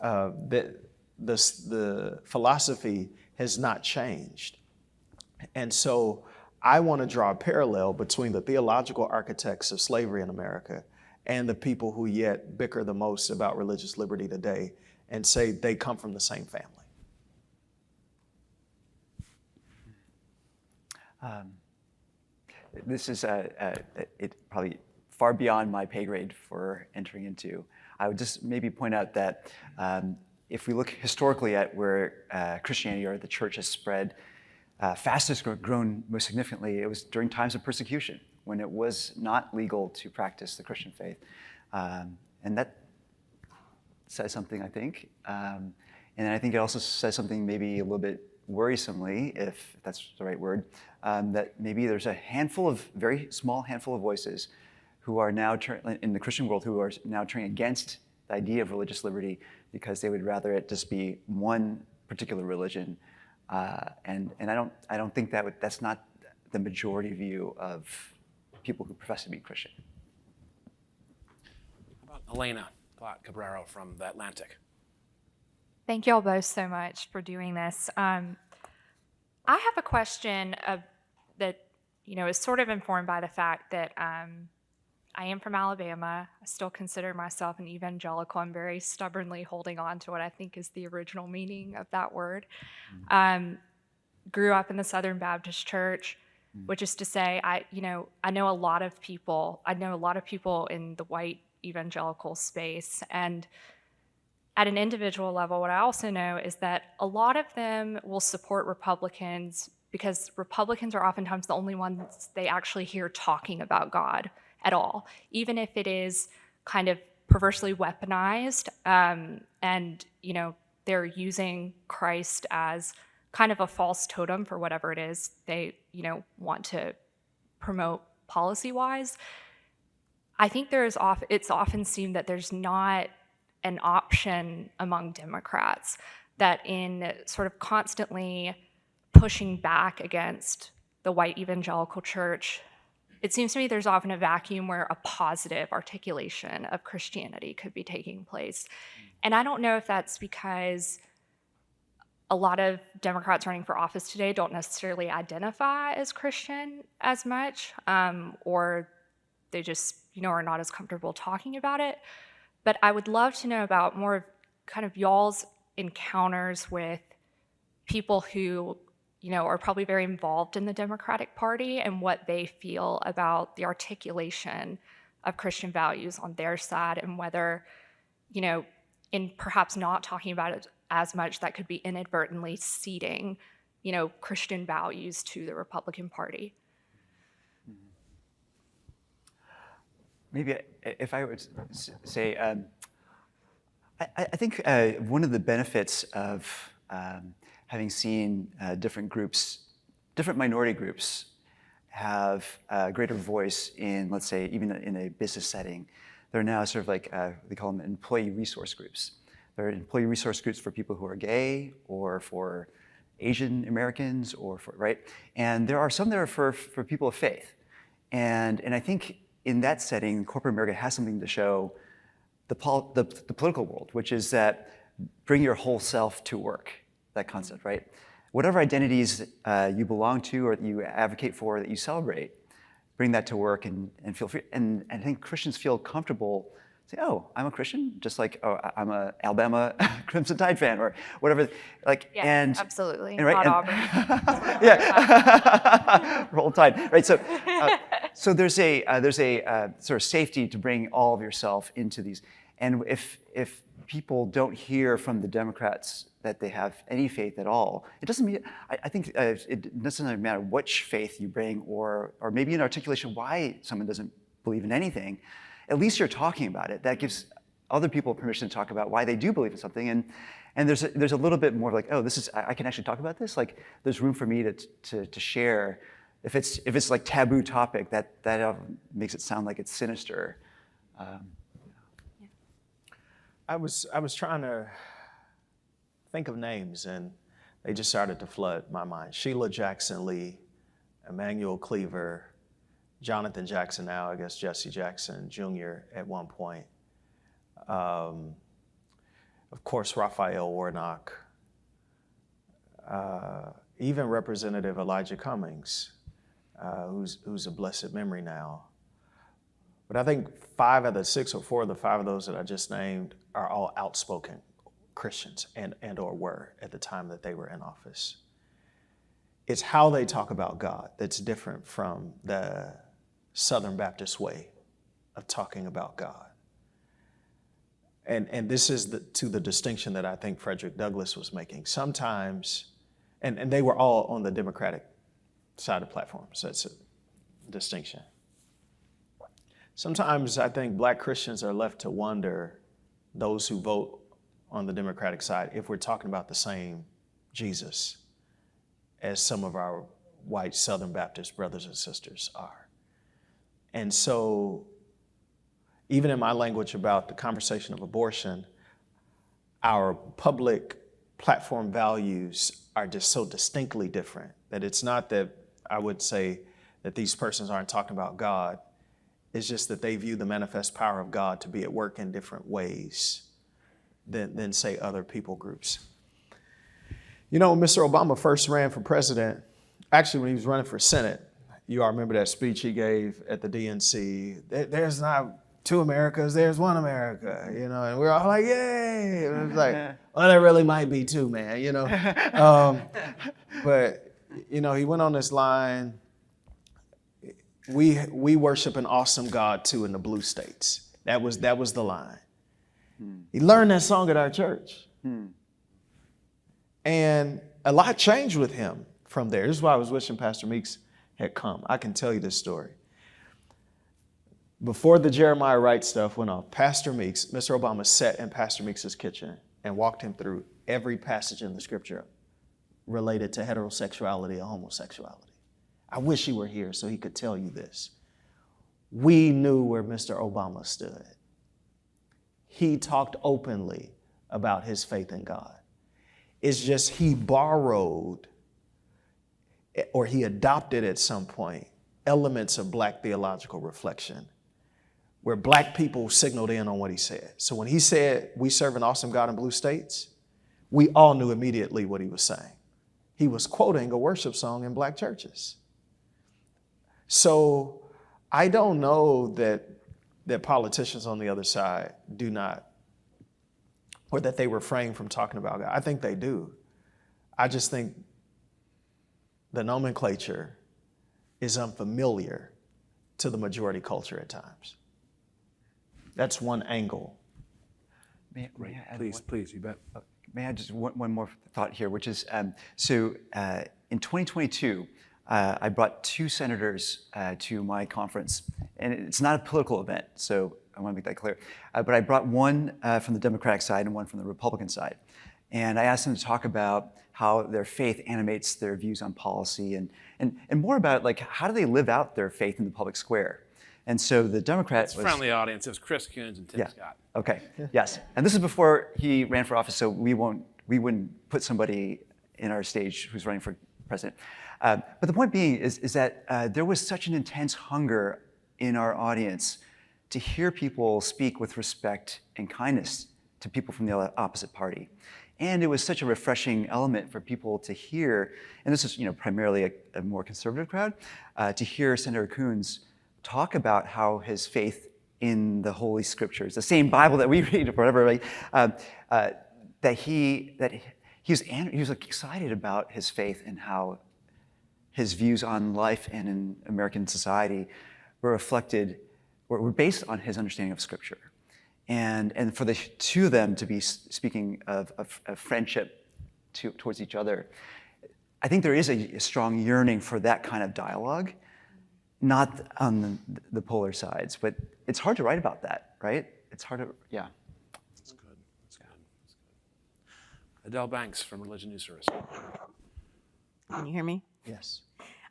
The philosophy has not changed. And so I want to draw a parallel between the theological architects of slavery in America and the people who yet bicker the most about religious liberty today, and say they come from the same family. This is probably far beyond my pay grade for entering into. I would just maybe point out that if we look historically at where Christianity or the church has spread fastest grown most significantly, it was during times of persecution, when it was not legal to practice the Christian faith. And that says something, I think. And I think it also says something maybe a little bit worrisomely, if that's the right word, that maybe there's a very small handful of voices who are now, in the Christian world, who are now turning against the idea of religious liberty because they would rather it just be one particular religion. And I don't think that's not the majority view of people who profess to be Christian. How about Elena Cabrero from The Atlantic? Thank you all both so much for doing this. I have a question that is sort of informed by the fact that I am from Alabama. I still consider myself an evangelical. I'm very stubbornly holding on to what I think is the original meaning of that word. Grew up in the Southern Baptist Church, which is to say, I know a lot of people. I know a lot of people in the white evangelical space, and at an individual level, what I also know is that a lot of them will support Republicans because Republicans are oftentimes the only ones they actually hear talking about God at all, even if it is kind of perversely weaponized, and they're using Christ as kind of a false totem for whatever it is they want to promote policy-wise. I think it's often seemed that there's not an option among Democrats that in sort of constantly pushing back against the white evangelical church, it seems to me there's often a vacuum where a positive articulation of Christianity could be taking place. And I don't know if that's because a lot of Democrats running for office today don't necessarily identify as Christian as much, or they just, are not as comfortable talking about it. But I would love to know about more of kind of y'all's encounters with people who, are probably very involved in the Democratic Party and what they feel about the articulation of Christian values on their side, and whether, in perhaps not talking about it as much, that could be inadvertently ceding, Christian values to the Republican Party. Maybe if I would say, I think one of the benefits of having seen different minority groups have a greater voice in, let's say, even in a business setting, they're now sort of like, they call them employee resource groups. There are employee resource groups for people who are gay, or for Asian Americans, or for, right? And there are some that are for people of faith. And I think in that setting, corporate America has something to show the political world, which is that bring your whole self to work, that concept, right? Whatever identities you belong to or that you advocate for, that you celebrate, bring that to work and feel free. And I think Christians feel comfortable saying, oh, I'm a Christian, just like, oh, I'm a Alabama Crimson Tide fan or whatever. Like, Yes, and absolutely. and, right, Not and- Auburn. yeah, Roll Tide, right? So there's a sort of safety to bring all of yourself into these, and if people don't hear from the Democrats that they have any faith at all, it doesn't mean. I think it doesn't matter which faith you bring, or maybe an articulation why someone doesn't believe in anything. At least you're talking about it. That gives other people permission to talk about why they do believe in something, and there's a little bit more like, oh, this is, I can actually talk about this. Like, there's room for me to share. If it's like taboo topic, that makes it sound like it's sinister. I was trying to think of names, and they just started to flood my mind. Sheila Jackson Lee, Emmanuel Cleaver, Jonathan Jackson now, I guess Jesse Jackson Jr. at one point. Of course, Raphael Warnock. Even Representative Elijah Cummings, who's a blessed memory now. But I think 5 of the 6 or 4 of the 5 of those that I just named are all outspoken Christians and or were at the time that they were in office. It's how they talk about God that's different from the Southern Baptist way of talking about God. And this is to the distinction that I think Frederick Douglass was making. Sometimes, and they were all on the Democratic side of the platform, so that's a distinction. Sometimes I think Black Christians are left to wonder, those who vote on the Democratic side, if we're talking about the same Jesus as some of our white Southern Baptist brothers and sisters are. And so, even in my language about the conversation of abortion, our public platform values are just so distinctly different that it's not that I would say that these persons aren't talking about God. It's just that they view the manifest power of God to be at work in different ways than say, other people groups. You know, when Mr. Obama first ran for president, actually when he was running for Senate, you all remember that speech he gave at the DNC, there's not 2 Americas, there's 1 America, you know, and we're all like, yay. And it was like, well, there really might be 2, man, you know. But, you know, he went on this line, we worship an awesome God too in the blue states. That was the line. He learned that song at our church. And a lot changed with him from there. This is why I was wishing Pastor Meeks had come. I can tell you this story. Before the Jeremiah Wright stuff went off, Pastor Meeks, Mr. Obama sat in Pastor Meeks' kitchen and walked him through every passage in the scripture related to heterosexuality and homosexuality. I wish he were here so he could tell you this. We knew where Mr. Obama stood. He talked openly about his faith in God. It's just he borrowed, or he adopted at some point, elements of Black theological reflection, where Black people signaled in on what he said. So when he said, we serve an awesome God in blue states, we all knew immediately what he was saying. He was quoting a worship song in Black churches. So I don't know that politicians on the other side do not, or that they refrain from talking about God. I think they do. I just think the nomenclature is unfamiliar to the majority culture at times. That's one angle. May I add Please, you bet. May I just one more thought here, which is, in 2022, I brought 2 senators to my conference, and it's not a political event, so I want to make that clear. But I brought one from the Democratic side and one from the Republican side. And I asked them to talk about how their faith animates their views on policy and more about, like, how do they live out their faith in the public square? And so the Democrat It's a friendly audience. It was Chris Coons and Tim Scott. Okay. Yes. And this is before he ran for office, so we wouldn't put somebody in our stage who's running for president. But the point being is that there was such an intense hunger in our audience to hear people speak with respect and kindness to people from the opposite party. And it was such a refreshing element for people to hear, and this is primarily a more conservative crowd, to hear Senator Coons talk about how his faith in the Holy Scriptures, the same Bible that we read or whatever, right, that he was excited about his faith and how his views on life and in American society were based on his understanding of Scripture. And for the two of them to be speaking of friendship towards each other, I think there is a strong yearning for that kind of dialogue, not on the polar sides, but it's hard to write about that, right? It's hard to, yeah. That's good. That's good. That's good. Adele Banks from Religion News Service. Can you hear me? Yes.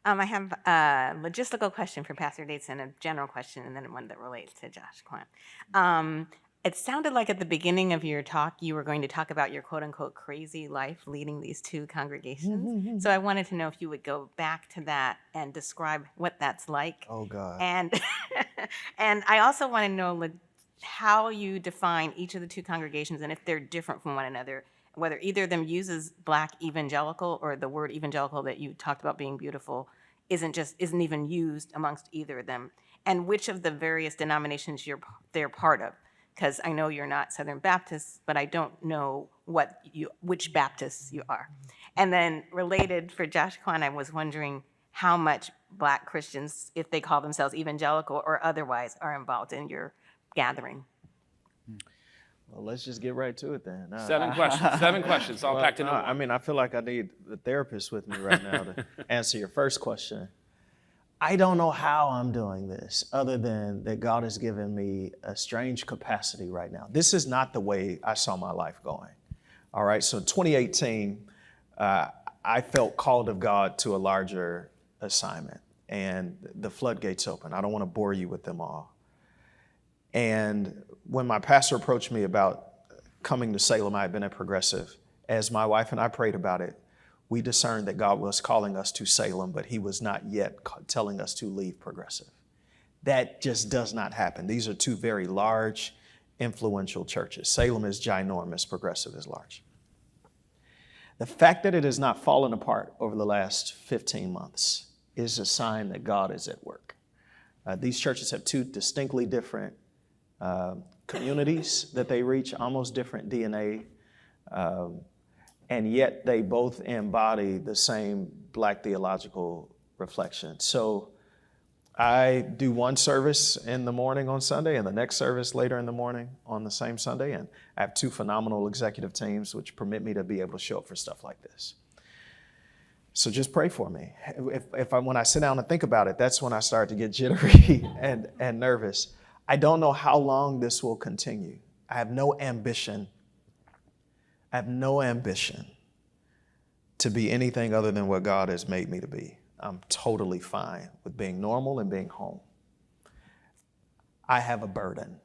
I have a logistical question for Pastor Dates and a general question, and then one that relates to Josh Quinn. It sounded like at the beginning of your talk, you were going to talk about your quote-unquote crazy life leading these two congregations. So I wanted to know if you would go back to that and describe what that's like. Oh, God. And and I also want to know how you define each of the two congregations and if they're different from one another, whether either of them uses Black evangelical or the word evangelical that you talked about being beautiful isn't even used amongst either of them, and which of the various denominations they're part of. Because I know you're not Southern Baptists, but I don't know which Baptists you are. And then related for Josh Kwan, I was wondering how much Black Christians, if they call themselves evangelical or otherwise, are involved in your gathering. Well, let's just get right to it then. 7 questions. 7 questions, all packed into one. I mean, I feel like I need a therapist with me right now to answer your first question. I don't know how I'm doing this other than that God has given me a strange capacity right now. This is not the way I saw my life going. All right, so 2018, I felt called of God to a larger assignment, and the floodgates open. I don't want to bore you with them all. And when my pastor approached me about coming to Salem, I had been at Progressive. As my wife and I prayed about it, we discerned that God was calling us to Salem, but he was not yet telling us to leave Progressive. That just does not happen. These are two very large, influential churches. Salem is ginormous, Progressive is large. The fact that it has not fallen apart over the last 15 months is a sign that God is at work. These churches have two distinctly different communities that they reach, almost different DNA, and yet they both embody the same Black theological reflection. So I do one service in the morning on Sunday and the next service later in the morning on the same Sunday, and I have two phenomenal executive teams which permit me to be able to show up for stuff like this. So just pray for me. When I sit down and think about it, that's when I start to get jittery and nervous. I don't know how long this will continue. I have no ambition to be anything other than what God has made me to be. I'm totally fine with being normal and being home. I have a burden,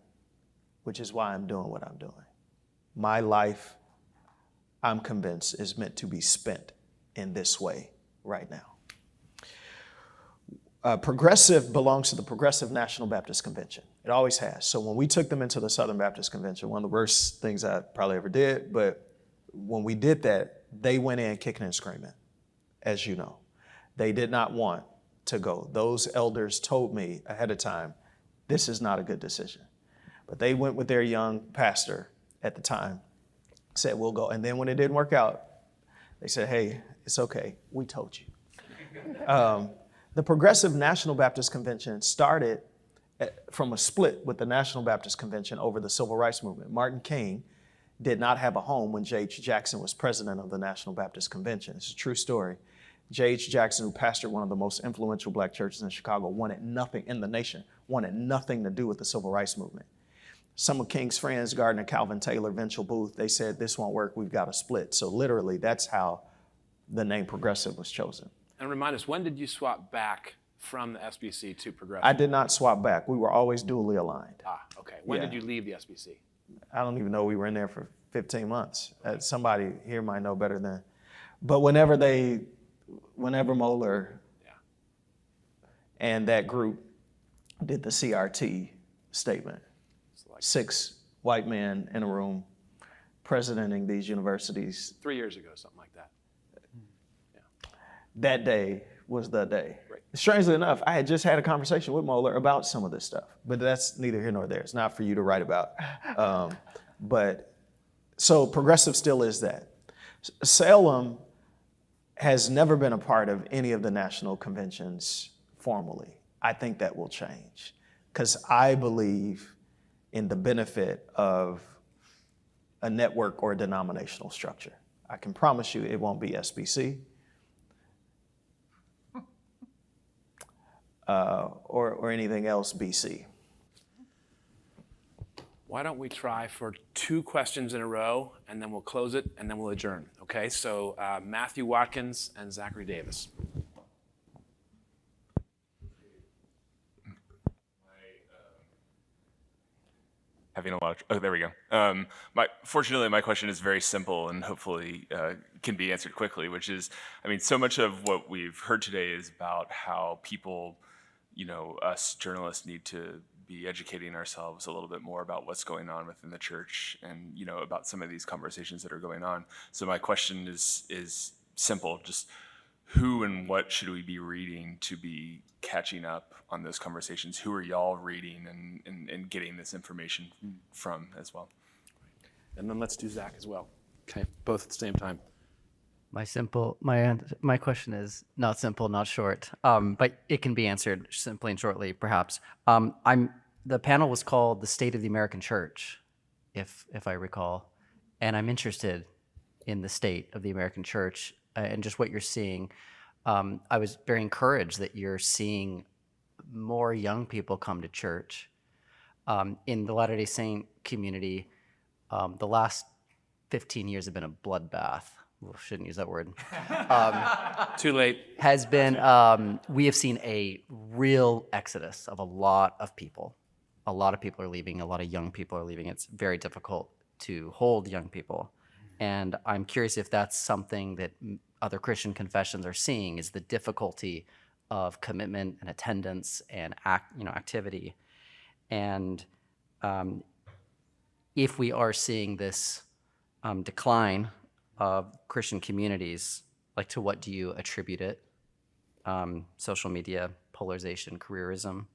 which is why I'm doing what I'm doing. My life, I'm convinced, is meant to be spent in this way right now. Progressive belongs to the Progressive National Baptist Convention. It always has. So when we took them into the Southern Baptist Convention, one of the worst things I probably ever did, but when we did that, they went in kicking and screaming, as you know. They did not want to go. Those elders told me ahead of time, this is not a good decision. But they went with their young pastor at the time, said, we'll go. And then when it didn't work out, they said, hey, it's okay. We told you. The Progressive National Baptist Convention started from a split with the National Baptist Convention over the Civil Rights Movement. Martin King did not have a home when J.H. Jackson was president of the National Baptist Convention. It's a true story. J.H. Jackson, who pastored one of the most influential Black churches in Chicago, wanted nothing in the nation, wanted nothing to do with the Civil Rights Movement. Some of King's friends, Gardner Calvin Taylor, Vincent Booth, they said, this won't work, we've got to split. So literally, that's how the name Progressive was chosen. And remind us, when did you swap back from the SBC to Progressive? I did not swap back. We were always dually aligned. Okay. When did you leave the SBC? I don't even know we were in there for 15 months. Somebody here might know better than. But whenever Moeller and that group did the CRT, statement. 6 white men in a room presidenting these universities. 3 years ago, something like that. That day was the day. Right. Strangely enough, I had just had a conversation with Mohler about some of this stuff, but that's neither here nor there. It's not for you to write about. But so progressive still is that. Salem has never been a part of any of the national conventions formally. I think that will change because I believe in the benefit of a network or a denominational structure. I can promise you it won't be SBC. Or anything else BC. Why don't we try for 2 questions in a row, and then we'll close it, and then we'll adjourn, okay? So Matthew Watkins and Zachary Davis. Having a lot of, oh, there we go. Fortunately, my question is very simple and hopefully can be answered quickly, which is, I mean, so much of what we've heard today is about how people, us journalists need to be educating ourselves a little bit more about what's going on within the church and, about some of these conversations that are going on. So my question is simple, just who and what should we be reading to be catching up on those conversations? Who are y'all reading and getting this information from as well? And then let's do Zach as well. Okay, both at the same time. My question is not simple, not short, but it can be answered simply and shortly, perhaps. The panel was called "The State of the American Church," if I recall, and I'm interested in the state of the American Church and just what you're seeing. I was very encouraged that you're seeing more young people come to church. In the Latter-day Saint community, the last 15 years have been a bloodbath. Well, shouldn't use that word. Too late. Has been, we have seen a real exodus of a lot of people. A lot of people are leaving, a lot of young people are leaving. It's very difficult to hold young people. And I'm curious if that's something that other Christian confessions are seeing, is the difficulty of commitment and attendance and activity. And if we are seeing this decline of Christian communities, like, to what do you attribute it? Social media, polarization, careerism.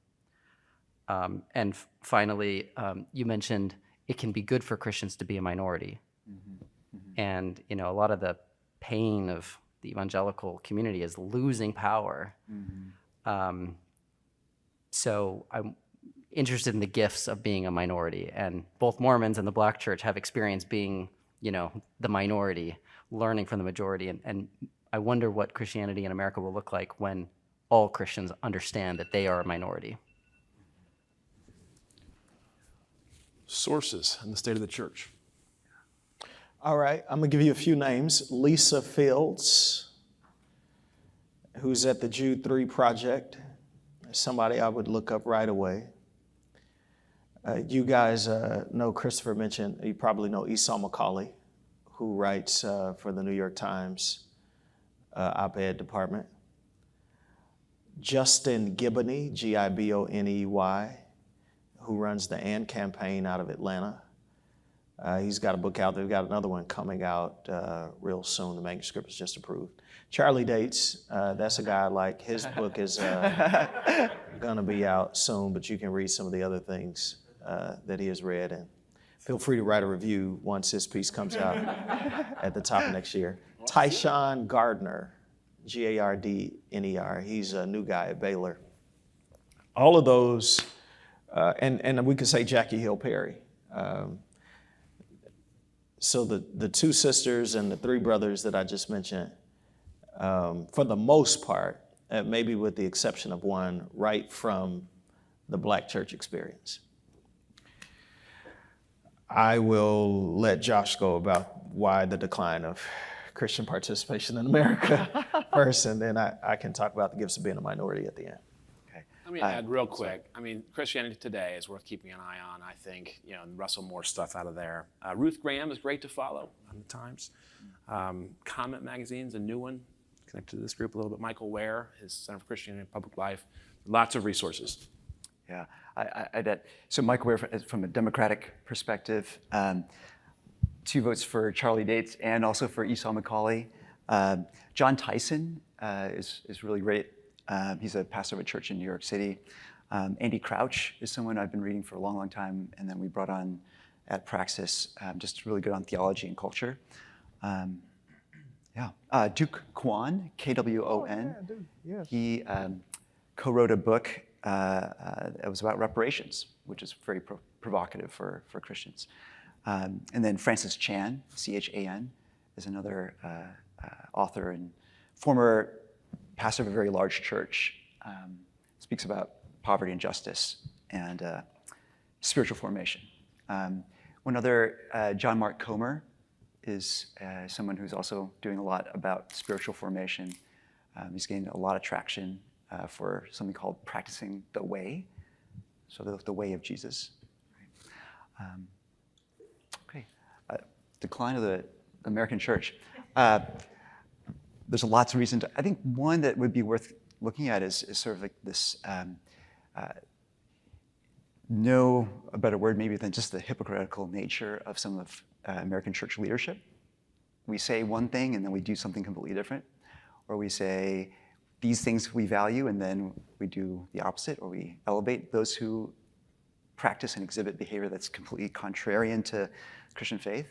And finally, you mentioned it can be good for Christians to be a minority. And, a lot of the pain of the evangelical community is losing power. So I'm interested in the gifts of being a minority. And both Mormons and the Black church have experienced being, the minority, learning from the majority. And I wonder what Christianity in America will look like when all Christians understand that they are a minority. Sources in the state of the church. All right, I'm going to give you a few names. Lisa Fields, who's at the Jude 3 Project, somebody I would look up right away. You guys know Christopher mentioned, you probably know Esau McCauley, who writes for the New York Times op-ed department. Justin Giboney, Giboney, who runs the AND campaign out of Atlanta. He's got a book out there. We've got another one coming out real soon. The manuscript is just approved. Charlie Dates, that's a guy I like. His book is going to be out soon, but you can read some of the other things that he has read. And feel free to write a review once his piece comes out at the top of next year. Tyshawn Gardner, Gardner. He's a new guy at Baylor. All of those, and we could say Jackie Hill Perry. So the 2 sisters and the 3 brothers that I just mentioned, for the most part, maybe with the exception of one, right from the Black church experience. I will let Josh go about why the decline of Christian participation in America first, and then I can talk about the gifts of being a minority at the end. Let me add real quick. I mean, Christianity Today is worth keeping an eye on, I think, and Russell Moore stuff out of there. Ruth Graham is great to follow on the Times. Comment Magazine's a new one, connected to this group a little bit. Michael Ware, his Center for Christianity and Public Life. Lots of resources. Yeah. So Mike Ware, from a Democratic perspective, 2 votes for Charlie Dates and also for Esau McCauley. John Tyson is really great. He's a pastor of a church in New York City. Andy Crouch is someone I've been reading for a long, long time, and then we brought on at Praxis, just really good on theology and culture. Duke Kwon, Kwon. He co-wrote a book that was about reparations, which is very provocative for Christians. And then Francis Chan, Chan, is another author and former pastor of a very large church. Speaks about poverty and justice and spiritual formation. One other, John Mark Comer, is someone who's also doing a lot about spiritual formation. He's gained a lot of traction for something called practicing the way, so the way of Jesus. Decline of the American church. There's lots of reasons. I think one that would be worth looking at is sort of like this, no a better word maybe than just the hypocritical nature of some of American church leadership. We say one thing and then we do something completely different, or we say these things we value and then we do the opposite, or we elevate those who practice and exhibit behavior that's completely contrarian to Christian faith.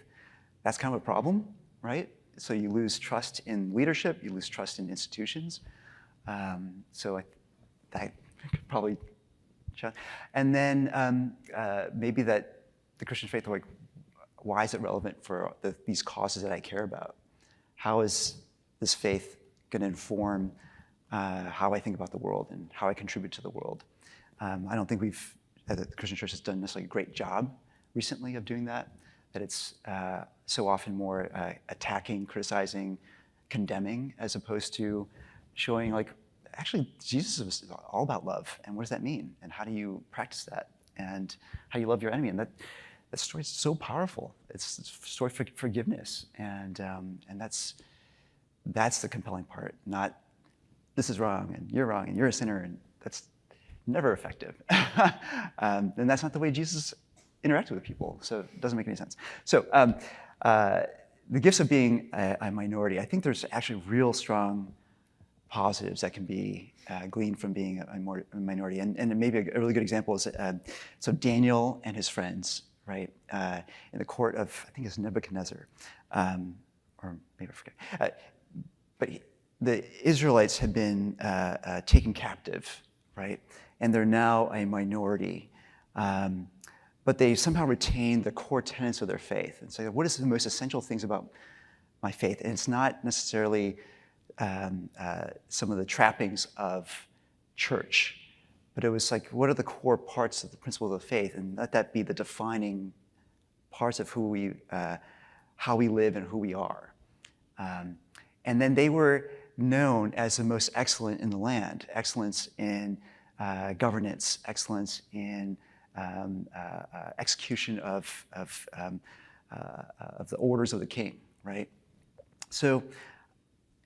That's kind of a problem, right? So you lose trust in leadership, you lose trust in institutions. So that could probably, and then maybe that the Christian faith, like, why is it relevant for these causes that I care about? How is this faith going to inform how I think about the world and how I contribute to the world? I don't think the Christian church has done necessarily a great job recently of doing that, that it's so often more attacking, criticizing, condemning, as opposed to showing, like, actually, Jesus is all about love, and what does that mean? And how do you practice that? And how do you love your enemy? And that story is so powerful. It's a story for forgiveness, and that's the compelling part, not this is wrong, and you're a sinner, and that's never effective. And that's not the way Jesus interacted with people, so it doesn't make any sense. So the gifts of being a minority, I think there's actually real strong positives that can be gleaned from being a minority. And maybe a really good example is, so Daniel and his friends, right, in the court of, I think it's Nebuchadnezzar, or maybe I forget. But the Israelites had been taken captive, right? And they're now a minority. But they somehow retain the core tenets of their faith and say, what is the most essential things about my faith? And it's not necessarily some of the trappings of church, but it was like, what are the core parts of the principles of the faith? And let that be the defining parts of who how we live and who we are. And then they were known as the most excellent in the land, excellence in governance, excellence in execution of the orders of the king, right? So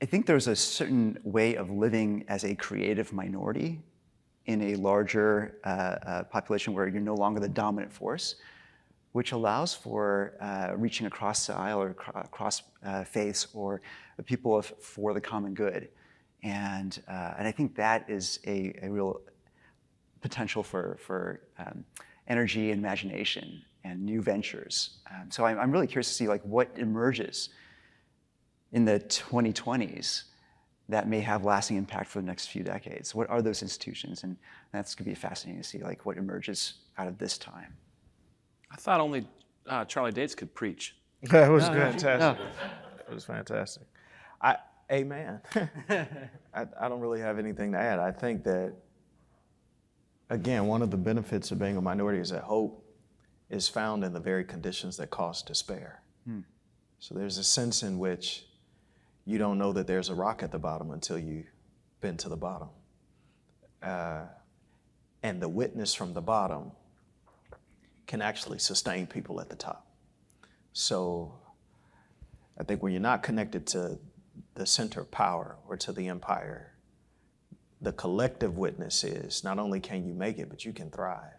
I think there's a certain way of living as a creative minority in a larger population where you're no longer the dominant force, which allows for reaching across the aisle or across faiths or the people for the common good. And I think that is a real potential for energy and imagination and new ventures. So I'm really curious to see, like, what emerges in the 2020s that may have lasting impact for the next few decades. What are those institutions? And that's going to be fascinating to see, like, what emerges out of this time. I thought only Charlie Dates could preach. That was fantastic. It was fantastic. Amen. I don't really have anything to add. I think that, again, one of the benefits of being a minority is that hope is found in the very conditions that cause despair. So there's a sense in which you don't know that there's a rock at the bottom until you've been to the bottom. And the witness from the bottom can actually sustain people at the top. So I think when you're not connected to the center of power or to the empire, the collective witness is not only can you make it, but you can thrive.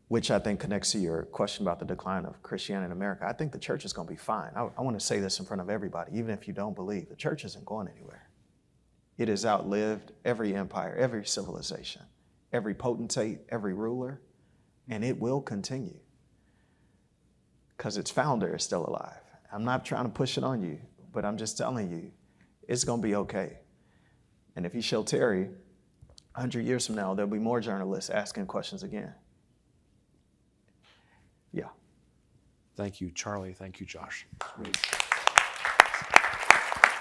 Which I think connects to your question about the decline of Christianity in America. I think the church is going to be fine. I want to say this in front of everybody, even if you don't believe, the church isn't going anywhere. It has outlived every empire, every civilization, every potentate, every ruler, and it will continue because its founder is still alive. I'm not trying to push it on you, but I'm just telling you, it's going to be okay. And if he shall tarry, 100 years from now, there'll be more journalists asking questions again. Yeah. Thank you, Charlie. Thank you, Josh. Great.